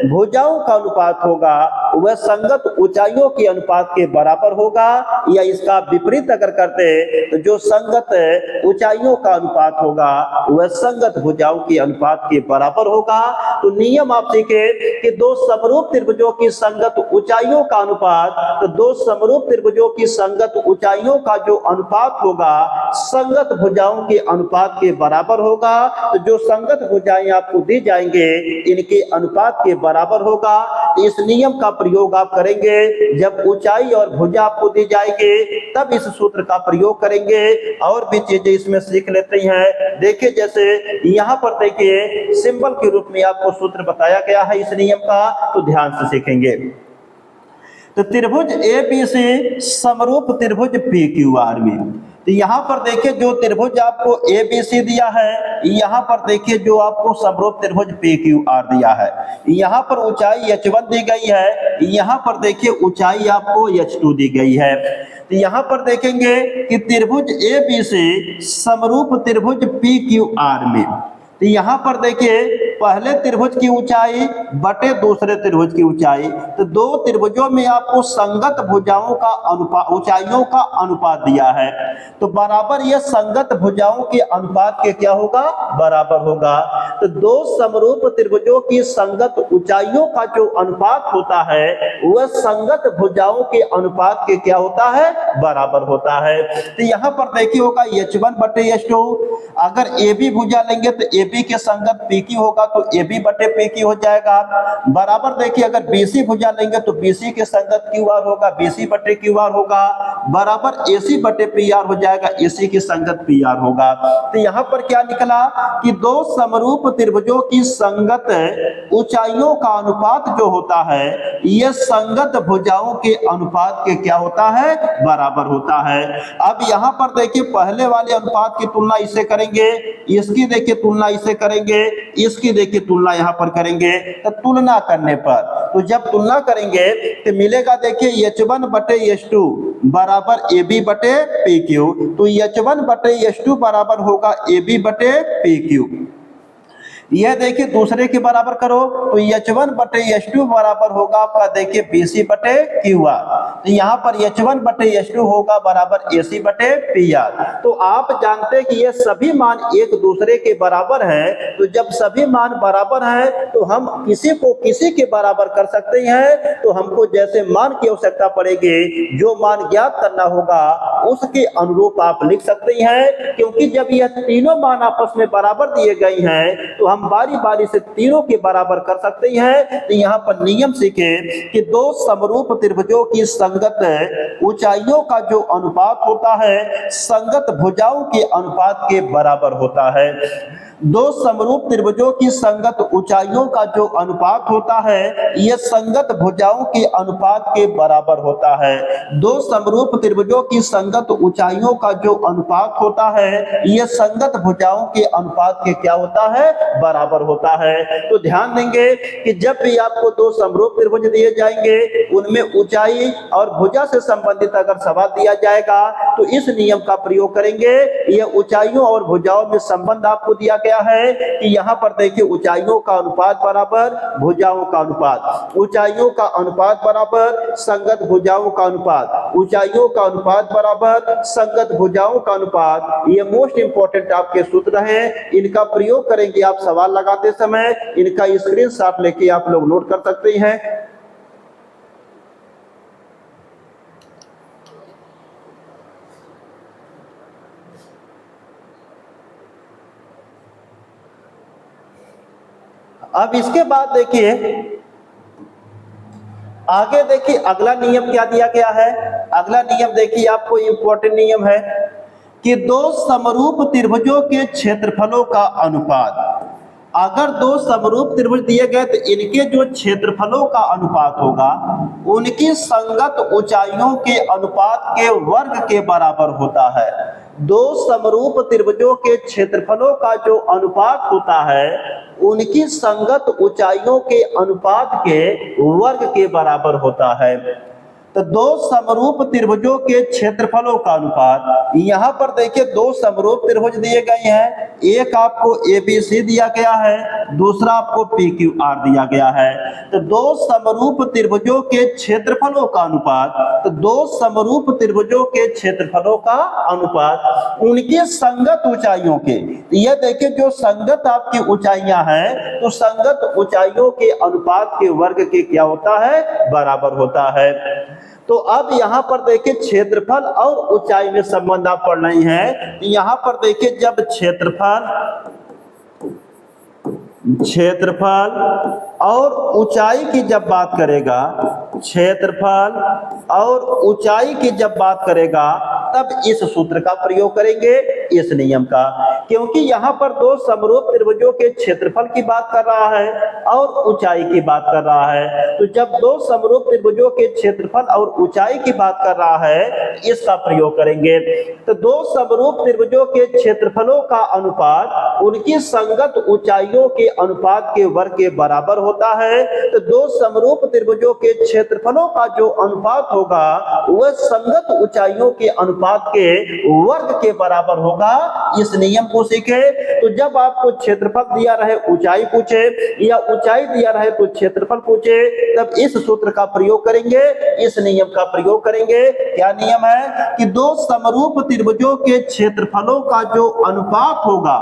भुजाओं का अनुपात होगा वह संगत ऊंचाइयों के अनुपात के बराबर होगा, या इसका विपरीत अगर करते तो जो संगत ऊंचाइयों का अनुपात होगा वह संगत भुजाओं के अनुपात के बराबर होगा। तो नियम आप सीखे कि दो समरूप त्रिभुजों की संगत ऊंचाइयों का अनुपात, तो दो समरूप त्रिभुजों की संगत ऊंचाइयों का जो अनुपात होगा संगत भुजाओं के अनुपात के बराबर होगा। तो जो संगत भुजाएं आपको दी जाएंगे इनके अनुपात के बराबर होगा। इस नियम का प्रयोग आप करेंगे जब ऊंचाई और भुजा आपको दी जाएगी, तब इस सूत्र का प्रयोग करेंगे। और भी चीजें इसमें सीख लेते हैं। देखिए जैसे यहाँ पर देखिए सिंबल के रूप में आपको सूत्र बताया गया है इस नियम का, तो ध्यान से सीखेंगे। तो त्रिभुज ABC समरूप त्रिभुज PQR में, तो यहाँ पर देखिए जो त्रिभुज आपको ABC दिया है, यहाँ पर देखिए जो आपको समरूप त्रिभुज PQR दिया है, यहाँ पर ऊंचाई H1 दी गई है, यहाँ पर देखिए ऊंचाई आपको H2 दी गई है। तो यहाँ पर देखेंगे कि त्रिभुज ABC समरूप त्रिभुज PQR में, तो यहाँ पर देखिए पहले त्रिभुज की ऊंचाई बटे दूसरे त्रिभुज की ऊंचाई, तो दो त्रिभुजों में आपको संगत भुजाओं का अनुपात, ऊंचाइयों का अनुपात दिया है, तो बराबर यह संगत भुजाओं के अनुपात के क्या होगा, बराबर होगा। तो दो समरूप त्रिभुजों की संगत ऊंचाइयों का जो अनुपात होता है वह संगत भुजाओं के अनुपात के क्या होता है, बराबर होता है। तो यहाँ पर देखिए होगा H1 बटे H2, अगर AB भुजा लेंगे तो AB के संगत PQ होगा तो AB बटे PQ हो जाएगा। बराबर देखिए अगर BC भुजा लेंगे तो BC के संगत QR होगा, BC बटे QR होगा। बराबर AC बटे PR हो जाएगा, AC की संगत PR होगा। तो यहाँ पर क्या निकला कि दो समरूप त्रिभुजों की संगत ऊंचाइयों का अनुपात जो होता है यह संगत भुजाओं के अनुपात के क्या होता है, बराबर होता है। अब यहाँ पर देखिए पहले वाले अनुपात की तुलना इससे करेंगे, इसकी देखिए तुलना इससे करेंगे, इसकी देखिए तुलना यहाँ पर करेंगे। तो तुलना करने पर, तो जब तुलना करेंगे तो मिलेगा देखिए H1 बटे H2 बराबर AB बटे PQ, तो H1 बटे H2 बराबर होगा AB बटे PQ। यह देखिए दूसरे के बराबर करो तो H1/H2 बराबर होगा आपका देखिए BC/QR। तो यहाँ पर H1/H2 होगा बराबर AC/PR। तो आप जानते हैं कि ये सभी मान एक दूसरे के बराबर हैं। तो जब सभी मान बराबर हैं तो हम किसी को किसी के बराबर कर सकते हैं। तो हमको जैसे मान की आवश्यकता पड़ेगी, जो मान ज्ञात करना होगा उसके अनुरूप आप लिख सकते हैं। क्योंकि जब यह तीनों मान आपस में बराबर दिए गए हैं तो हम बारी बारी से तीनों के बराबर कर सकते हैं। तो यहाँ पर नियम सीखे कि दो समरूप त्रिभुजों की संगत ऊंचाइयों का जो अनुपात होता है संगत भुजाओं के अनुपात के बराबर होता है। दो समरूप त्रिभुजों की संगत ऊंचाइयों का जो अनुपात होता है यह संगत भुजाओं के अनुपात के बराबर होता है। दो समरूप त्रिभुजों की संगत ऊंचाइयों का जो अनुपात होता है यह संगत भुजाओं के अनुपात के क्या होता है, बराबर होता है। तो ध्यान देंगे कि जब भी आपको दो समरूप त्रिभुज दिए जाएंगे उनमें ऊंचाई और भुजा से संबंधित अगर सवाल दिया जाएगा तो इस नियम का प्रयोग करेंगे। यह ऊंचाइयों और भुजाओं में संबंध आपको दिया गया है कि यहाँ पर देखिए ऊंचाइयों का अनुपात बराबर भुजाओं का अनुपात, ऊंचाइयों का अनुपात बराबर संगत भुजाओं का अनुपात, ऊंचाइयों का अनुपात बराबर संगत भुजाओं का अनुपात। ये मोस्ट इंपॉर्टेंट आपके सूत्र हैं, इनका प्रयोग करेंगे आप सवाल लगाते समय। इनका स्क्रीनशॉट लेके आप लोग नोट कर सकते हैं। अब इसके बाद देखिए आगे देखिए अगला नियम क्या दिया गया है। अगला नियम देखिए आपको इंपॉर्टेंट नियम है कि दो समरूप त्रिभुजों के क्षेत्रफलों का अनुपात। अगर दो समरूप त्रिभुज दिए गए तो इनके जो क्षेत्रफलों का अनुपात होगा उनकी संगत ऊंचाइयों के अनुपात के वर्ग के बराबर होता है। दो समरूप त्रिभुजों के क्षेत्रफलों का जो अनुपात होता है उनकी संगत ऊंचाइयों के अनुपात के वर्ग के बराबर होता है। तो दो समरूप त्रिभुजों के क्षेत्रफलों का अनुपात, यहाँ पर देखिए दो समरूप त्रिभुज दिए गए हैं, एक आपको ABC दिया गया है, दूसरा आपको PQR दिया गया है। तो दो समरूप त्रिभुजों के क्षेत्रफलों का अनुपात, तो दो समरूप त्रिभुजों के क्षेत्रफलों का अनुपात उनकी संगत ऊंचाइयों के, यह देखिए जो संगत आपकी ऊंचाइयां हैं तो संगत ऊंचाइयों के अनुपात के वर्ग के क्या होता है, बराबर होता है। तो अब यहाँ पर देखिए क्षेत्रफल और ऊंचाई में संबंध आप पढ़ रहे हैं। यहाँ पर देखिए जब क्षेत्रफल और ऊंचाई की जब बात करेगा, क्षेत्रफल और ऊंचाई की जब बात करेगा तब इस सूत्र का प्रयोग करेंगे, इस नियम का। क्योंकि यहाँ पर दो समरूप त्रिभुजों के क्षेत्रफल की बात कर रहा है और ऊंचाई की बात कर रहा है। तो जब दो समरूप त्रिभुजों के क्षेत्रफल और ऊंचाई की बात कर रहा है इसका प्रयोग करेंगे। तो दो समरूप त्रिभुजों के क्षेत्रफलों का अनुपात उनकी संगत ऊंचाइयों के अनुपात के वर्ग के बराबर होता है। तो दो समरूप त्रिभुजों के क्षेत्रफलों का जो अनुपात होगा वह संगत ऊंचाइयों के अनुपात के वर्ग के बराबर होगा। इस नियम को सीखे। तो जब आपको क्षेत्रफल दिया रहे ऊंचाई पूछे या ऊंचाई दिया रहे तो क्षेत्रफल पूछे तब इस सूत्र का प्रयोग करेंगे, इस नियम का प्रयोग करेंगे। क्या नियम है कि दो समरूप त्रिभुजों के क्षेत्रफलों का जो अनुपात होगा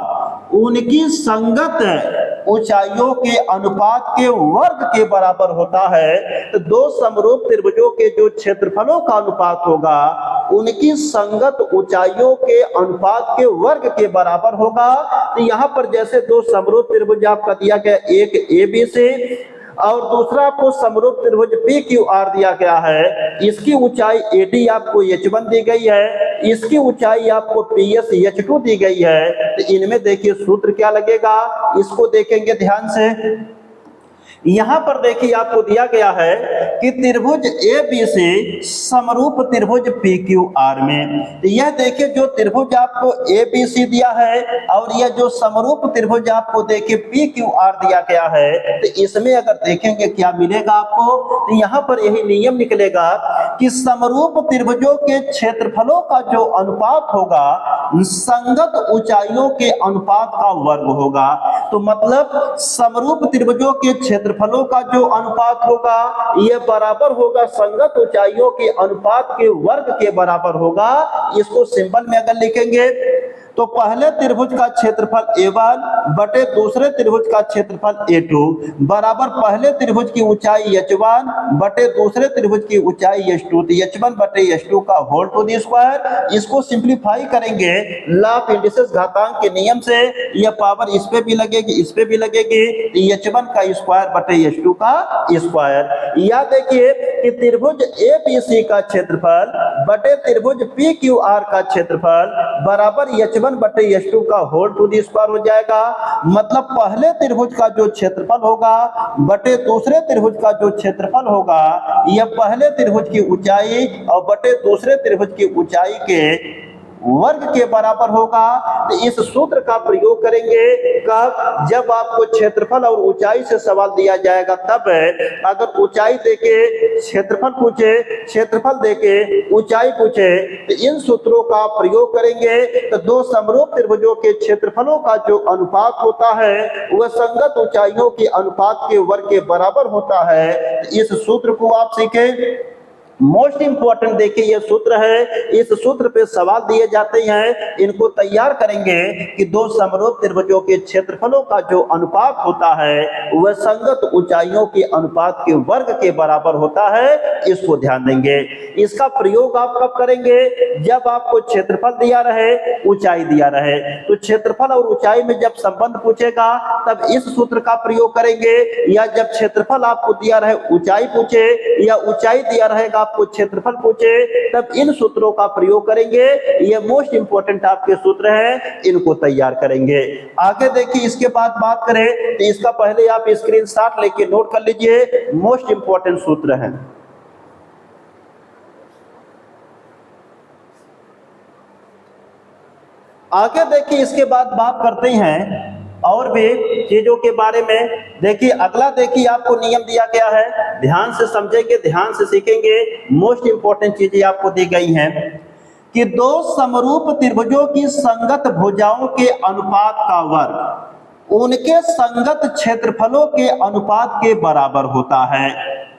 उनकी संगत ऊंचाइयों के अनुपात के वर्ग के बराबर होता है। तो दो समरूप त्रिभुजों के जो क्षेत्रफलों का अनुपात होगा उनकी संगत ऊंचाइयों के अनुपात के वर्ग के बराबर होगा। तो यहाँ पर जैसे दो समरूप त्रिभुज आपका दिया गया, एक ABC और दूसरा आपको समरूप त्रिभुज PQR दिया गया है। इसकी ऊंचाई AD आपको H1 दी गई है, इसकी ऊंचाई आपको PS H2 दी गई है। तो इनमें देखिए सूत्र क्या लगेगा, इसको देखेंगे ध्यान से। यहां पर देखिए आपको दिया गया है कि त्रिभुज ABC समरूप त्रिभुज PQR में। तो यह देखिए जो त्रिभुज आपको ABC दिया है और यह जो समरूप त्रिभुज आपको देखिए PQR दिया गया है, तो इसमें अगर देखेंगे क्या मिलेगा आपको, तो यहाँ पर यही नियम निकलेगा कि समरूप त्रिभुजों के क्षेत्रफलों का जो अनुपात होगा संगत ऊंचाइयों के अनुपात का वर्ग होगा। तो मतलब समरूप त्रिभुजों के क्षेत्रफलों का जो अनुपात होगा यह बराबर होगा संगत ऊंचाइयों के अनुपात के वर्ग के बराबर होगा। इसको सिंबल में अगर लिखेंगे तो पहले त्रिभुज का क्षेत्रफल A1 बटे दूसरे त्रिभुज का क्षेत्रफल A2 बराबर पहले त्रिभुज की ऊंचाई H1 बटे दूसरे त्रिभुज की ऊंचाई H2, तो H1 बटे H2 का होल टू द स्क्वायर। इसको सिंप्लीफाई करेंगे लॉ ऑफ इंडिसेस घातांक के नियम से, यह पावर इस पे भी लगेगी इस पे भी लगेगी, H1 का स्क्वायर बटे H2 का स्क्वायर। या देखिए कि त्रिभुज ABC का क्षेत्रफल बटे त्रिभुज PQR का क्षेत्रफल बराबर H1 बटे H2 का होल टू द स्क्वायर हो जाएगा। मतलब पहले त्रिभुज का जो क्षेत्रफल होगा बटे दूसरे त्रिभुज का जो क्षेत्रफल होगा यह पहले त्रिभुज की ऊंचाई और बटे दूसरे त्रिभुज की ऊंचाई के वर्ग के बराबर होगा। तो इस सूत्र का प्रयोग करेंगे कब, जब आपको क्षेत्रफल और ऊंचाई से सवाल दिया जाएगा तब। अगर ऊंचाई देके क्षेत्रफल पूछे, क्षेत्रफल देके ऊंचाई पूछे तो इन सूत्रों का प्रयोग करेंगे। तो दो समरूप त्रिभुजों के क्षेत्रफलों का जो अनुपात होता है वह संगत ऊंचाइयों के अनुपात के वर्ग के बराबर होता है। इस सूत्र को आप सीखें। मोस्ट इंपॉर्टेंट देखिए ये सूत्र है, इस सूत्र पे सवाल दिए जाते हैं, इनको तैयार करेंगे कि दो समरूप त्रिभुजों के क्षेत्रफलों का जो अनुपात होता है वह संगत ऊंचाइयों के अनुपात के वर्ग के बराबर होता है। इसको ध्यान देंगे। इसका प्रयोग आप कब करेंगे, जब आपको क्षेत्रफल दिया रहे ऊंचाई दिया रहे। तो क्षेत्रफल और ऊंचाई में जब संबंध पूछेगा तब इस सूत्र का प्रयोग करेंगे, या जब क्षेत्रफल आपको दिया रहे ऊंचाई पूछे या ऊंचाई दिया रहेगा आपको क्षेत्रफल पूछे तब इन सूत्रों का प्रयोग करेंगे। ये मोस्ट इंपोर्टेंट आपके सूत्र हैं, इनको तैयार करेंगे। आगे देखिए इसके बाद बात करें तो इसका पहले आप स्क्रीनशॉट लेके नोट कर लीजिए, मोस्ट इंपोर्टेंट सूत्र है। आगे देखिए इसके बाद बात करते हैं और भी चीजों के बारे में। देखिए अगला देखिए आपको नियम दिया गया है, ध्यान से समझेंगे, ध्यान से सीखेंगे। मोस्ट इंपोर्टेंट चीजें आपको दी गई हैं कि दो समरूप त्रिभुजों की संगत भुजाओं के अनुपात का वर्ग उनके संगत क्षेत्रफलों के अनुपात के बराबर होता है।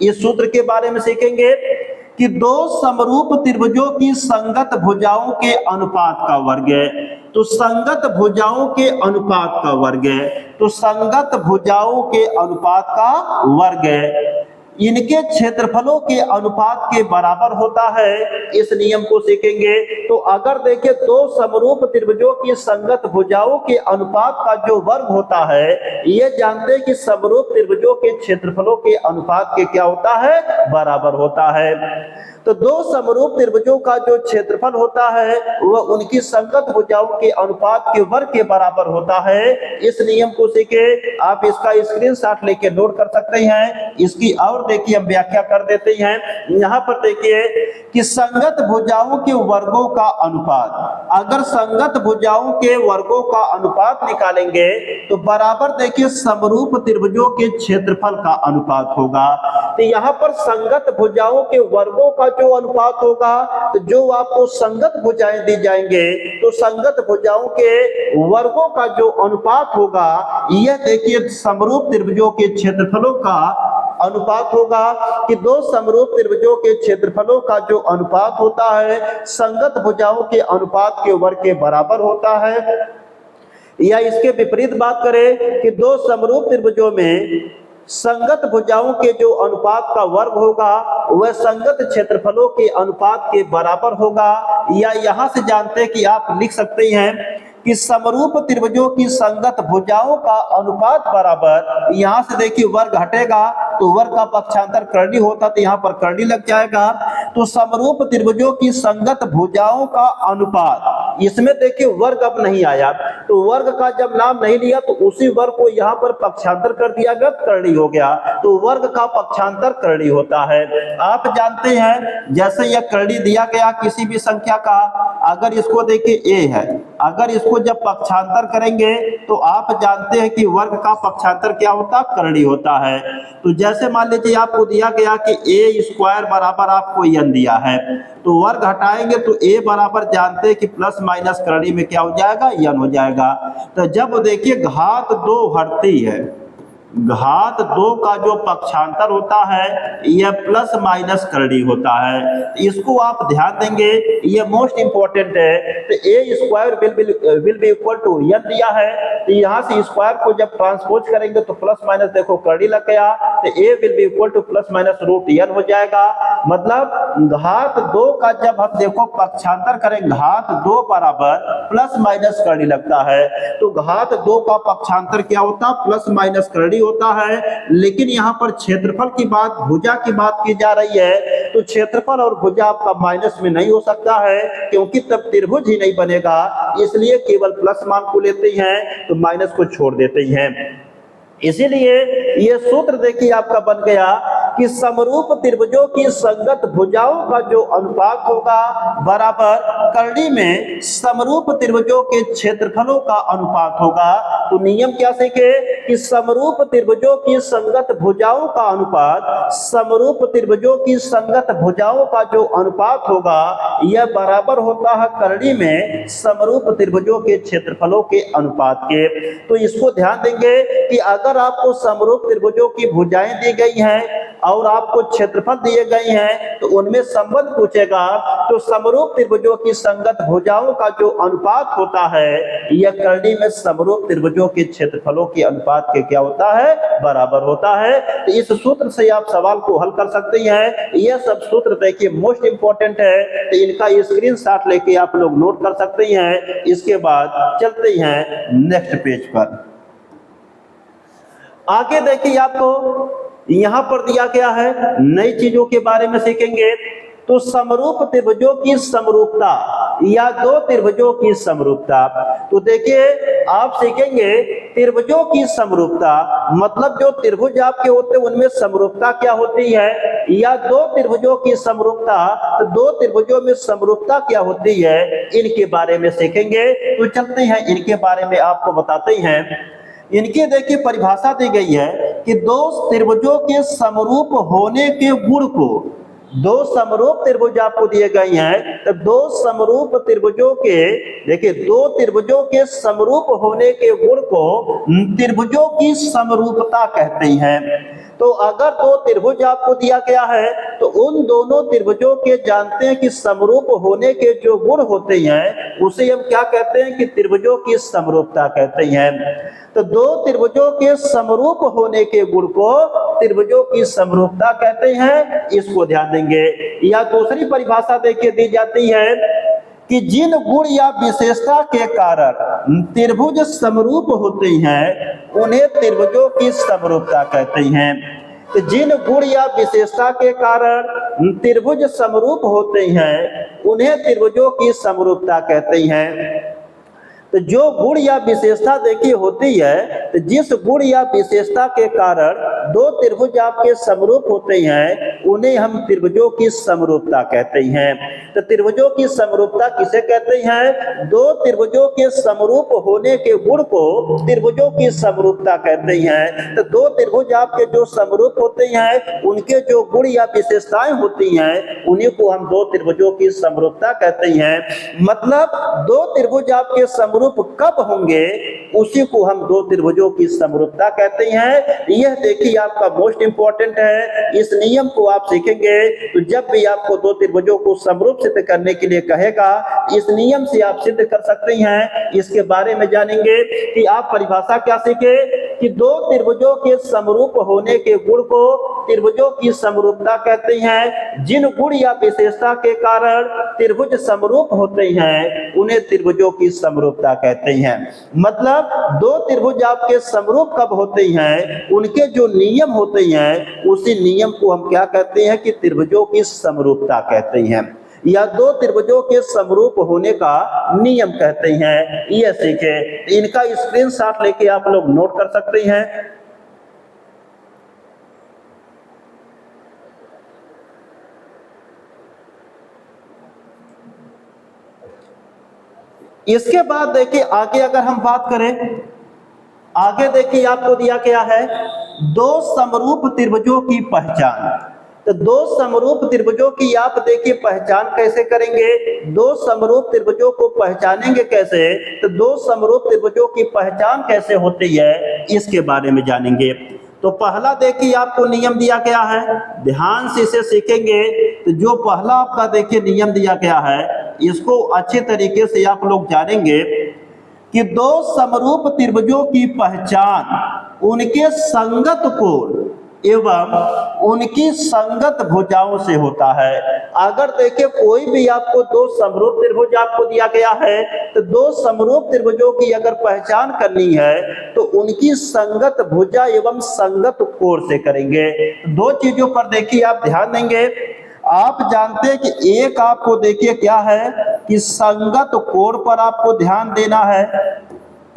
इस सूत्र के बारे में सीखेंगे कि दो समरूप त्रिभुजों की संगत भुजाओं के अनुपात का वर्ग है। तो संगत भुजाओं के अनुपात का वर्ग है, तो संगत भुजाओं के अनुपात का वर्ग है इनके क्षेत्रफलों के अनुपात के बराबर होता है। इस नियम को सीखेंगे। तो अगर देखिए दो समरूप त्रिभुजों की संगत भुजाओं के अनुपात का जो वर्ग होता है, ये जानते हैं कि समरूप त्रिभुजों के क्षेत्रफलों के अनुपात के क्या होता है, बराबर होता है। तो दो समरूप त्रिभुजों का जो क्षेत्रफल होता है वह उनकी संगत भुजाओं के अनुपात के वर्ग के बराबर होता है। इस नियम को सीखे, आप इसका स्क्रीनशॉट लेके नोट कर सकते हैं। इसकी और देखिए हम व्याख्या कर देते हैं। यहाँ पर देखिए कि संगत भुजाओं के वर्गों का अनुपात, अगर संगत भुजाओं के वर्गों का अनुपात निकालेंगे तो बराबर देखिए समरूप त्रिभुजों के क्षेत्रफल का अनुपात होगा। तो यहाँ पर संगत भुजाओं के वर्गों का जो अनुपात होगा, तो जो आपको संगत भुजाएं दी जाएंगे तो संगत भुजाओं के वर्गों का जो अनुपात होगा यह देखिए समरूप त्रिभुजों के क्षेत्रफलों का अनुपात होगा। कि दो समरूप त्रिभुजों के क्षेत्रफलों का जो अनुपात होता है संगत भुजाओं के अनुपात के वर्ग के बराबर होता है। या इसके विपरीत बात करें कि दो समरूप त्रिभुजों में संगत भुजाओं के जो अनुपात का वर्ग होगा वह संगत क्षेत्रफलों के अनुपात के बराबर होगा। या यहां से जानते हैं कि आप लिख सकते हैं कि समरूप त्रिभुजों की संगत भुजाओं का अनुपात बराबर, यहां से देखिए वर्ग हटेगा तो वर्ग का पक्षांतर करनी होता तो यहां पर करनी लग जाएगा। तो समरूप त्रिभुजों की संगत भुजाओं का अनुपात, इसमें देखिए वर्ग अब नहीं आया, तो वर्ग का जब नाम नहीं लिया तो उसी वर्ग को यहाँ पर पक्षांतर कर दिया गया, करनी हो गया। तो वर्ग का पक्षांतर करनी होता है। आप जानते हैं जैसे यह करनी दिया गया किसी भी संख्या का, अगर इसको देखिए ए है, अगर इसको जब पक्षांतर करेंगे तो आप जानते हैं कि वर्ग का पक्षांतर क्या होता है, करड़ी होता है। तो जैसे मान लीजिए आपको दिया गया कि ए स्क्वायर बराबर आपको n दिया है, तो वर्ग हटाएंगे तो a बराबर जानते हैं कि प्लस माइनस करड़ी में क्या हो जाएगा, n हो जाएगा। तो जब देखिए घात 2 हटती है, घात 2 का जो पक्षांतर होता है यह प्लस माइनस करड़ी होता है। इसको आप ध्यान देंगे, यह मोस्ट इंपॉर्टेंट है। तो A square will be equal to n दिया है, तो यहाँ से स्क्वायर को जब ट्रांसपोज करेंगे तो प्लस माइनस देखो करड़ी लग गया, तो A will be equal to plus minus root n हो जाएगा। मतलब घात 2 का जब हम देखो पक्षांतर करें, घात 2 बराबर प्लस माइनस करड़ी लगता है। तो घात 2 का पक्षांतर क्या होता है, प्लस माइनस करड़ी होता है। लेकिन यहाँ पर क्षेत्रफल की बात, भुजा की बात की जा रही है, तो क्षेत्रफल और भुजा आपका माइनस में नहीं हो सकता है, क्योंकि तब त्रिभुज ही नहीं बनेगा। इसलिए केवल प्लस मान को लेते हैं, तो माइनस को छोड़ देते हैं। इसीलिए ये सूत्र देखिए आपका बन गया कि समरूप त्रिभुजों की संगत भुजाओं का जो अनुपात होगा बराबर करड़ी में समरूप त्रिभुजों के क्षेत्रफलों का अनुपात होगा। तो नियम क्या सीखे कि समरूप त्रिभुजों की संगत भुजाओं का अनुपात, समरूप त्रिभुजों की संगत भुजाओं का जो अनुपात होगा यह बराबर होता है करड़ी में समरूप त्रिभुजों के क्षेत्रफलों के अनुपात के। तो इसको ध्यान देंगे कि अगर आपको समरूप त्रिभुजों की भुजाएं दी गई हैं और आपको क्षेत्रफल दिए गए हैं, तो उनमें संबंध पूछेगा, तो समरूप त्रिभुजों की संगत भुजाओं का जो अनुपात होता है यह करड़ी में समरूप त्रिभुजों के क्षेत्रफलों के अनुपात के क्या होता है, बराबर होता है। तो इस सूत्र से आप सवाल को हल कर सकते हैं। यह सब सूत्र देखिए मोस्ट इंपॉर्टेंट है, तो इनका स्क्रीनशॉट लेके आप लोग नोट कर सकते हैं। इसके बाद चलते हैं नेक्स्ट पेज पर। आगे देखिए आपको यहां पर दिया गया है, नई चीजों के बारे में सीखेंगे। तो समरूप त्रिभुजों की समरूपता या दो त्रिभुजों की समरूपता। तो देखिए आप सीखेंगे त्रिभुजों की समरूपता, मतलब जो त्रिभुज आपके होते हैं उनमें समरूपता क्या होती है, या दो त्रिभुजों की समरूपता, तो दो त्रिभुजों में समरूपता क्या होती है, इनके बारे में सीखेंगे। तो चलते हैं इनके बारे में आपको बताते हैं। इनकी देखिए परिभाषा दी गई है कि दो त्रिभुजों के समरूप होने के गुण को, दो समरूप त्रिभुज आपको दिए गए हैं, तो दो समरूप त्रिभुजों के, देखिए दो त्रिभुजों के समरूप होने के गुण को त्रिभुजों की समरूपता कहते हैं। तो अगर दो त्रिभुज आपको दिया गया है तो उन दोनों त्रिभुजों के जानते हैं कि समरूप होने के जो गुण होते हैं उसे हम क्या कहते हैं कि त्रिभुजों की समरूपता कहते हैं। तो दो त्रिभुजों के समरूप होने के गुण को त्रिभुजों की समरूपता कहते हैं, इसको ध्यान देंगे। या दूसरी परिभाषा देखिए दी जाती है कि जिन गुण या विशेषता के कारण त्रिभुज समरूप होते हैं उन्हें त्रिभुजों की समरूपता कहते हैं। तो जिन गुण या विशेषता के कारण त्रिभुज समरूप होते हैं उन्हें त्रिभुजों की समरूपता कहते हैं। तो जो गुण या विशेषता देखिए होती है, तो जिस गुण या विशेषता के कारण दो त्रिभुज आपके समरूप होते हैं उन्हें हम त्रिभुजों की समरूपता कहते हैं। तो त्रिभुजों की समरूपता किसे कहते हैं, दो त्रिभुजों के समरूप होने के गुण को त्रिभुजों की समरूपता कहते हैं। तो दो त्रिभुज आपके जो समरूप होते हैं उनके जो गुण या विशेषताएं होती हैं उन्हीं को हम दो त्रिभुजों की समरूपता कहते हैं। मतलब दो त्रिभुज आपके समरूप कब होंगे उसी को हम दो त्रिभुजों की समरूपता कहते हैं। यह देखिए आपका मोस्ट इंपॉर्टेंट है, इस नियम को आप सीखेंगे तो जब भी आपको दो त्रिभुजों को समरूप सिद्ध करने के लिए कहेगा इस नियम से आप सिद्ध कर सकते हैं। इसके बारे में जानेंगे कि आप परिभाषा क्या सीखे कि दो त्रिभुजों के समरूप होने के गुण को त्रिभुजों की समरूपता कहते हैं। जिन गुण या विशेषता के कारण त्रिभुज समरूप होते हैं उन्हें त्रिभुजों की समरूपता कहते हैं। मतलब दो त्रिभुज आपके समरूप कब होते हैं, उनके जो नियम होते हैं उसी नियम को हम क्या कहते हैं कि त्रिभुजों की समरूपता कहते हैं, या दो त्रिभुजों के समरूप होने का नियम कहते हैं। ये सीखे, इनका स्क्रीनशॉट लेके आप लोग नोट कर सकते हैं। इसके बाद देखिए आगे अगर हम बात करें, आगे देखिए आपको दिया गया है दो समरूप त्रिभुजों की पहचान। तो दो समरूप त्रिभुजों की आप देखिए पहचान कैसे करेंगे, दो समरूप त्रिभुजों को पहचानेंगे कैसे, तो दो समरूप त्रिभुजों की पहचान कैसे होती है इसके बारे में जानेंगे। तो पहला देखिए आपको नियम दिया गया है, ध्यान से इसे सीखेंगे। तो जो पहला आपका देखिए नियम दिया गया है इसको अच्छे तरीके से आप लोग जानेंगे कि दो समरूप त्रिभुजों की पहचान उनके संगत कोण एवं उनकी संगत भुजाओं से होता है। अगर देखिए कोई भी आपको दो समरूप त्रिभुज आपको दिया गया है, तो दो समरूप त्रिभुजों की अगर पहचान करनी है तो उनकी संगत भुजा एवं संगत कोण से करेंगे। दो चीजों पर देखिए आप ध्यान देंगे। आप जानते हैं कि एक आपको देखिए क्या है कि संगत कोण पर आपको ध्यान देना है,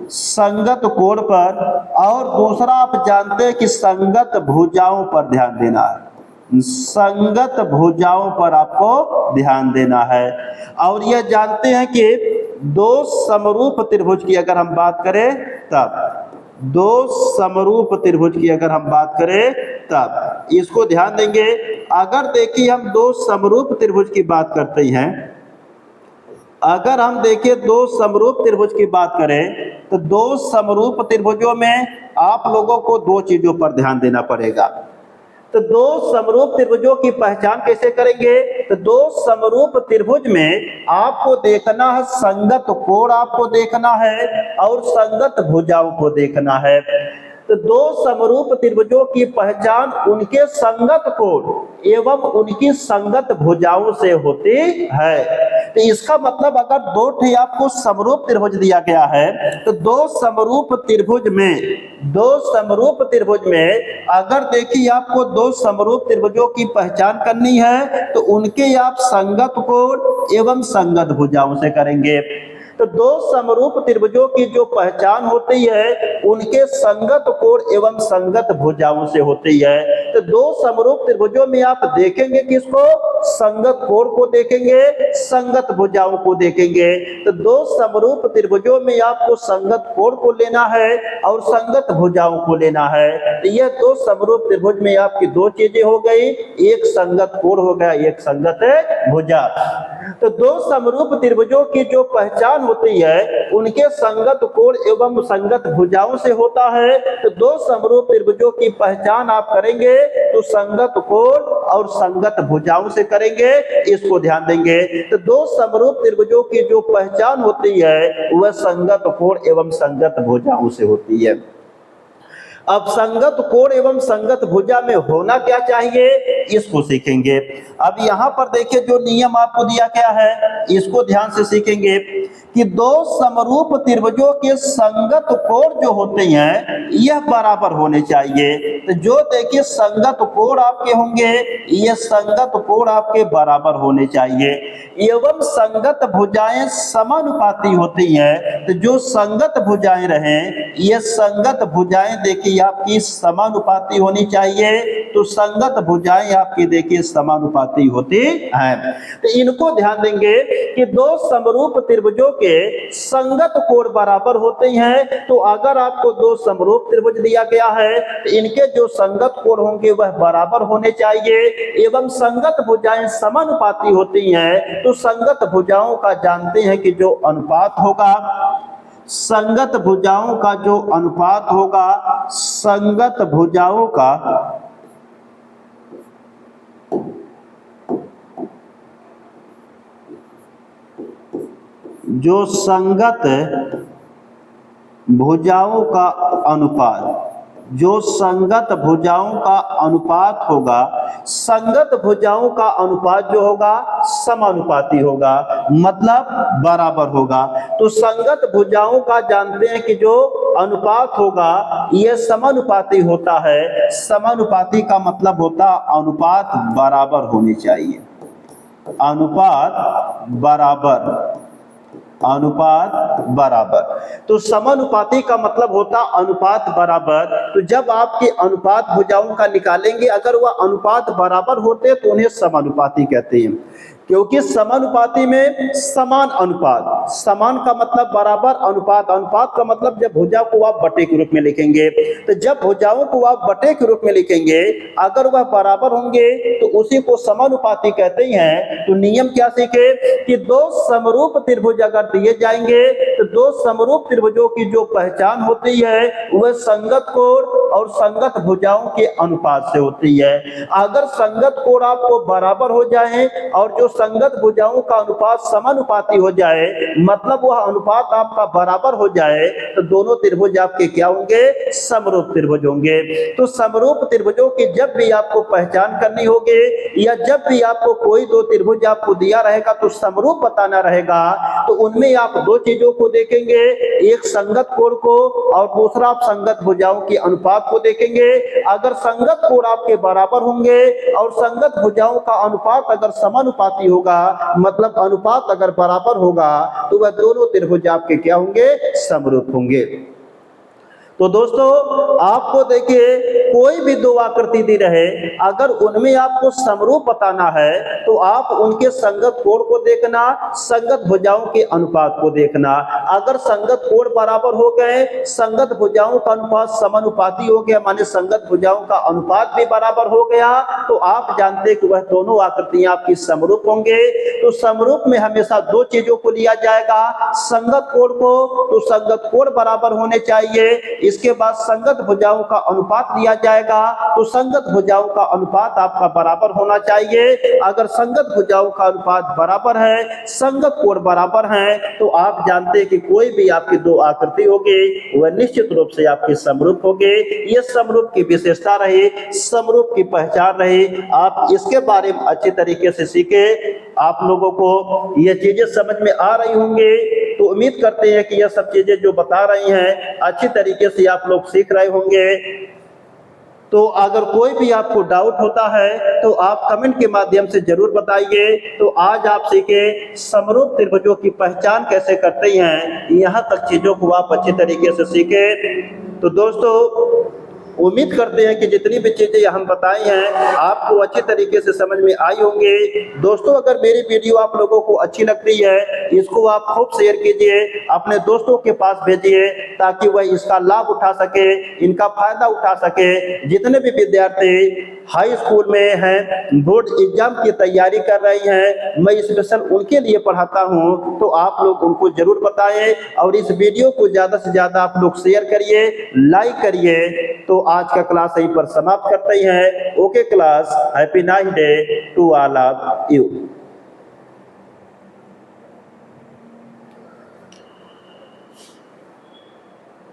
संगत कोण पर, और दूसरा आप जानते हैं कि संगत भुजाओं पर ध्यान देना है, संगत भुजाओं पर आपको ध्यान देना है। और यह जानते हैं कि दो समरूप त्रिभुज की अगर हम बात करें तब, दो समरूप त्रिभुज की अगर हम बात करें तब इसको ध्यान देंगे। अगर देखिए हम दो समरूप त्रिभुज की बात करते हैं, अगर हम देखिए दो समरूप त्रिभुज की बात करें तो दो समरूप त्रिभुजों में आप लोगों को दो चीजों पर ध्यान देना पड़ेगा। तो दो समरूप त्रिभुजों की पहचान कैसे करेंगे, तो दो समरूप त्रिभुज में आपको देखना है संगत कोण आपको देखना है और संगत भुजाओं को देखना है। तो दो समरूप त्रिभुजों की पहचान उनके संगत कोण एवं उनकी संगत भुजाओं से होती है। तो इसका मतलब अगर दो ठे आपको समरूप त्रिभुज दिया गया है तो दो समरूप त्रिभुज में अगर देखिए आपको दो समरूप त्रिभुजों की पहचान करनी है तो उनके आप संगत कोण एवं संगत भुजाओं से करेंगे। तो दो समरूप त्रिभुजों की जो पहचान होती है उनके संगत कोण एवं संगत भुजाओं से होती है। तो दो समरूप त्रिभुजों में आप देखेंगे किसको, संगत कोण को देखेंगे, संगत भुजाओं को देखेंगे। तो दो समरूप त्रिभुजों में आपको संगत कोण को लेना है और संगत भुजाओं को लेना है। तो यह दो समरूप त्रिभुज में आपकी दो चीजें हो गई, एक संगत कोण हो गया, एक संगत भुजा। तो दो समरूप त्रिभुजों की जो पहचान होती है उनके संगत कोण एवं संगत भुजाओं से होता है। तो दो समरूप त्रिभुजों की पहचान आप करेंगे तो संगत कोण और संगत भुजाओं से करेंगे, इसको ध्यान देंगे। तो दो समरूप त्रिभुजों की जो पहचान होती है वह संगत कोण एवं संगत भुजाओं से होती है। अब संगत कोण एवं संगत भुजा में होना क्या चाहिए इसको सीखेंगे। अब यहाँ पर देखिए जो नियम आपको दिया गया है इसको ध्यान से सीखेंगे कि दो समरूप त्रिभुजों के संगत कोण जो होते हैं यह बराबर होने चाहिए। तो जो देखिए संगत कोण आपके होंगे यह संगत कोण आपके बराबर होने चाहिए एवं संगत भुजाएं समानुपाती होती हैं। तो जो संगत भुजाएं रहें ये संगत भुजाएं देखिए आपकी समानुपाती होनी चाहिए। तो संगत भुजाएं आपकी देखिए समानुपाती होती हैं। तो इनको ध्यान देंगे कि दो समरूप त्रिभुजों के संगत कोण बराबर होते हैं। तो अगर आपको दो समरूप त्रिभुज दिया गया है तो इनके जो संगत कोण होंगे वह बराबर होने चाहिए एवं संगत भुजाएं समानुपाती होती हैं। तो संगत भुजाओं का जानते हैं कि जो अनुपात होगा, संगत भुजाओं का जो अनुपात होगा, संगत भुजाओं का जो संगत भुजाओं का अनुपात, जो संगत भुजाओं का अनुपात होगा, संगत भुजाओं का अनुपात जो होगा समानुपाती होगा, मतलब बराबर होगा। तो संगत भुजाओं का जानते हैं कि जो अनुपात होगा यह समानुपाती होता है। समानुपाती का मतलब होता अनुपात बराबर होने चाहिए, अनुपात बराबर अनुपात बराबर। तो समानुपाती का मतलब होता अनुपात बराबर। तो जब आपके अनुपात भुजाओं का निकालेंगे, अगर वह अनुपात बराबर होते तो उन्हें समानुपाती कहते हैं, क्योंकि समानुपाती में समान अनुपात, समान का मतलब बराबर, अनुपात, अनुपात का मतलब जब भुजा को आप बटे के रूप में लिखेंगे, तो जब भुजाओं को आप बटे के रूप में लिखेंगे अगर वह बराबर होंगे तो उसी को समानुपाती कहते हैं। तो नियम क्या सीखे कि दो समरूप त्रिभुज अगर दिए जाएंगे तो दो समरूप त्रिभुजों की जो पहचान होती है वह संगत कोण और संगत भुजाओं के अनुपात से होती है। अगर संगत कोण आपको बराबर हो जाए और जो संगत भुजाओं का अनुपात समानुपाती हो जाए, मतलब वह अनुपात आपका बराबर हो जाए, तो दोनों त्रिभुज आपके क्या होंगे? समरूप त्रिभुज होंगे। तो समरूप त्रिभुजों की जब भी आपको पहचान करनी होगी या जब भी आपको कोई दो त्रिभुज आपको दिया रहेगा तो समरूप बताना रहेगा, तो उनमें आप दो चीजों को देखेंगे, एक संगत कोण को और दूसरा आप संगत भुजाओं के अनुपात को देखेंगे। अगर संगत कोण आपके बराबर होंगे और संगत भुजाओं का अनुपात अगर समानुपाती होगा, मतलब अनुपात अगर बराबर होगा, तो वह दोनों त्रिभुज आपके क्या होंगे? समरूप होंगे। तो दोस्तों आपको देखिए कोई भी दो आकृति दी रहे, अगर उनमें आपको समरूप बताना है तो आप उनके संगत कोण को देखना, संगत भुजाओं के अनुपात को देखना। अगर संगत कोण बराबर हो गए, संगत भुजाओं का अनुपात समानुपाती हो गया, माने संगत भुजाओं का अनुपात भी बराबर हो गया, तो आप जानते हैं कि वह दोनों आकृतियां आपकी समरूप होंगे। तो समरूप में हमेशा दो चीजों को लिया जाएगा, संगत कोण को, तो संगत कोण बराबर होने चाहिए। इसके बाद संगत भुजाओं का अनुपात लिया जाएगा, तो संगत भुजाओं का अनुपात आपका बराबर होना चाहिए। अगर संगत भुजाओं का अनुपात बराबर है, संगत कोण बराबर है, तो आप जानते हैं कि कोई भी आपकी दो आकृति होगी वह निश्चित रूप से आपकी समरूप होगी। ये समरूप की विशेषता रही, समरूप की पहचान रही। आप इसके बारे में अच्छे तरीके से सीखे। आप लोगों को ये चीजें समझ में आ रही होंगी, तो उम्मीद करते हैं कि यह सब चीजें जो बता रही हैं अच्छी तरीके से आप लोग सीख रहे होंगे। तो अगर कोई भी आपको डाउट होता है तो आप कमेंट के माध्यम से जरूर बताइए। तो आज आप सीखे समरूप त्रिभुजों की पहचान कैसे करते हैं, यहाँ तक चीजों को आप अच्छे तरीके से सीखे। तो दोस्तों उम्मीद करते हैं कि जितनी भी चीजें हम बताई हैं आपको अच्छी तरीके से समझ में आई होंगी। दोस्तों अगर मेरी वीडियो आप लोगों को अच्छी लगती है, इसको आप खूब शेयर कीजिए, अपने दोस्तों के पास भेजिए, ताकि वह इसका लाभ उठा सके, इनका फायदा उठा सके। जितने भी विद्यार्थी हाई स्कूल में हैं, बोर्ड एग्जाम की तैयारी कर रही हैं, मैं स्पेशल उनके लिए पढ़ाता हूं, तो आप लोग उनको जरूर बताएं और इस वीडियो को ज्यादा से ज्यादा आप लोग शेयर करिए, लाइक करिए। तो आज का क्लास यहीं पर समाप्त करते हैं। Okay class, happy night day to all of you.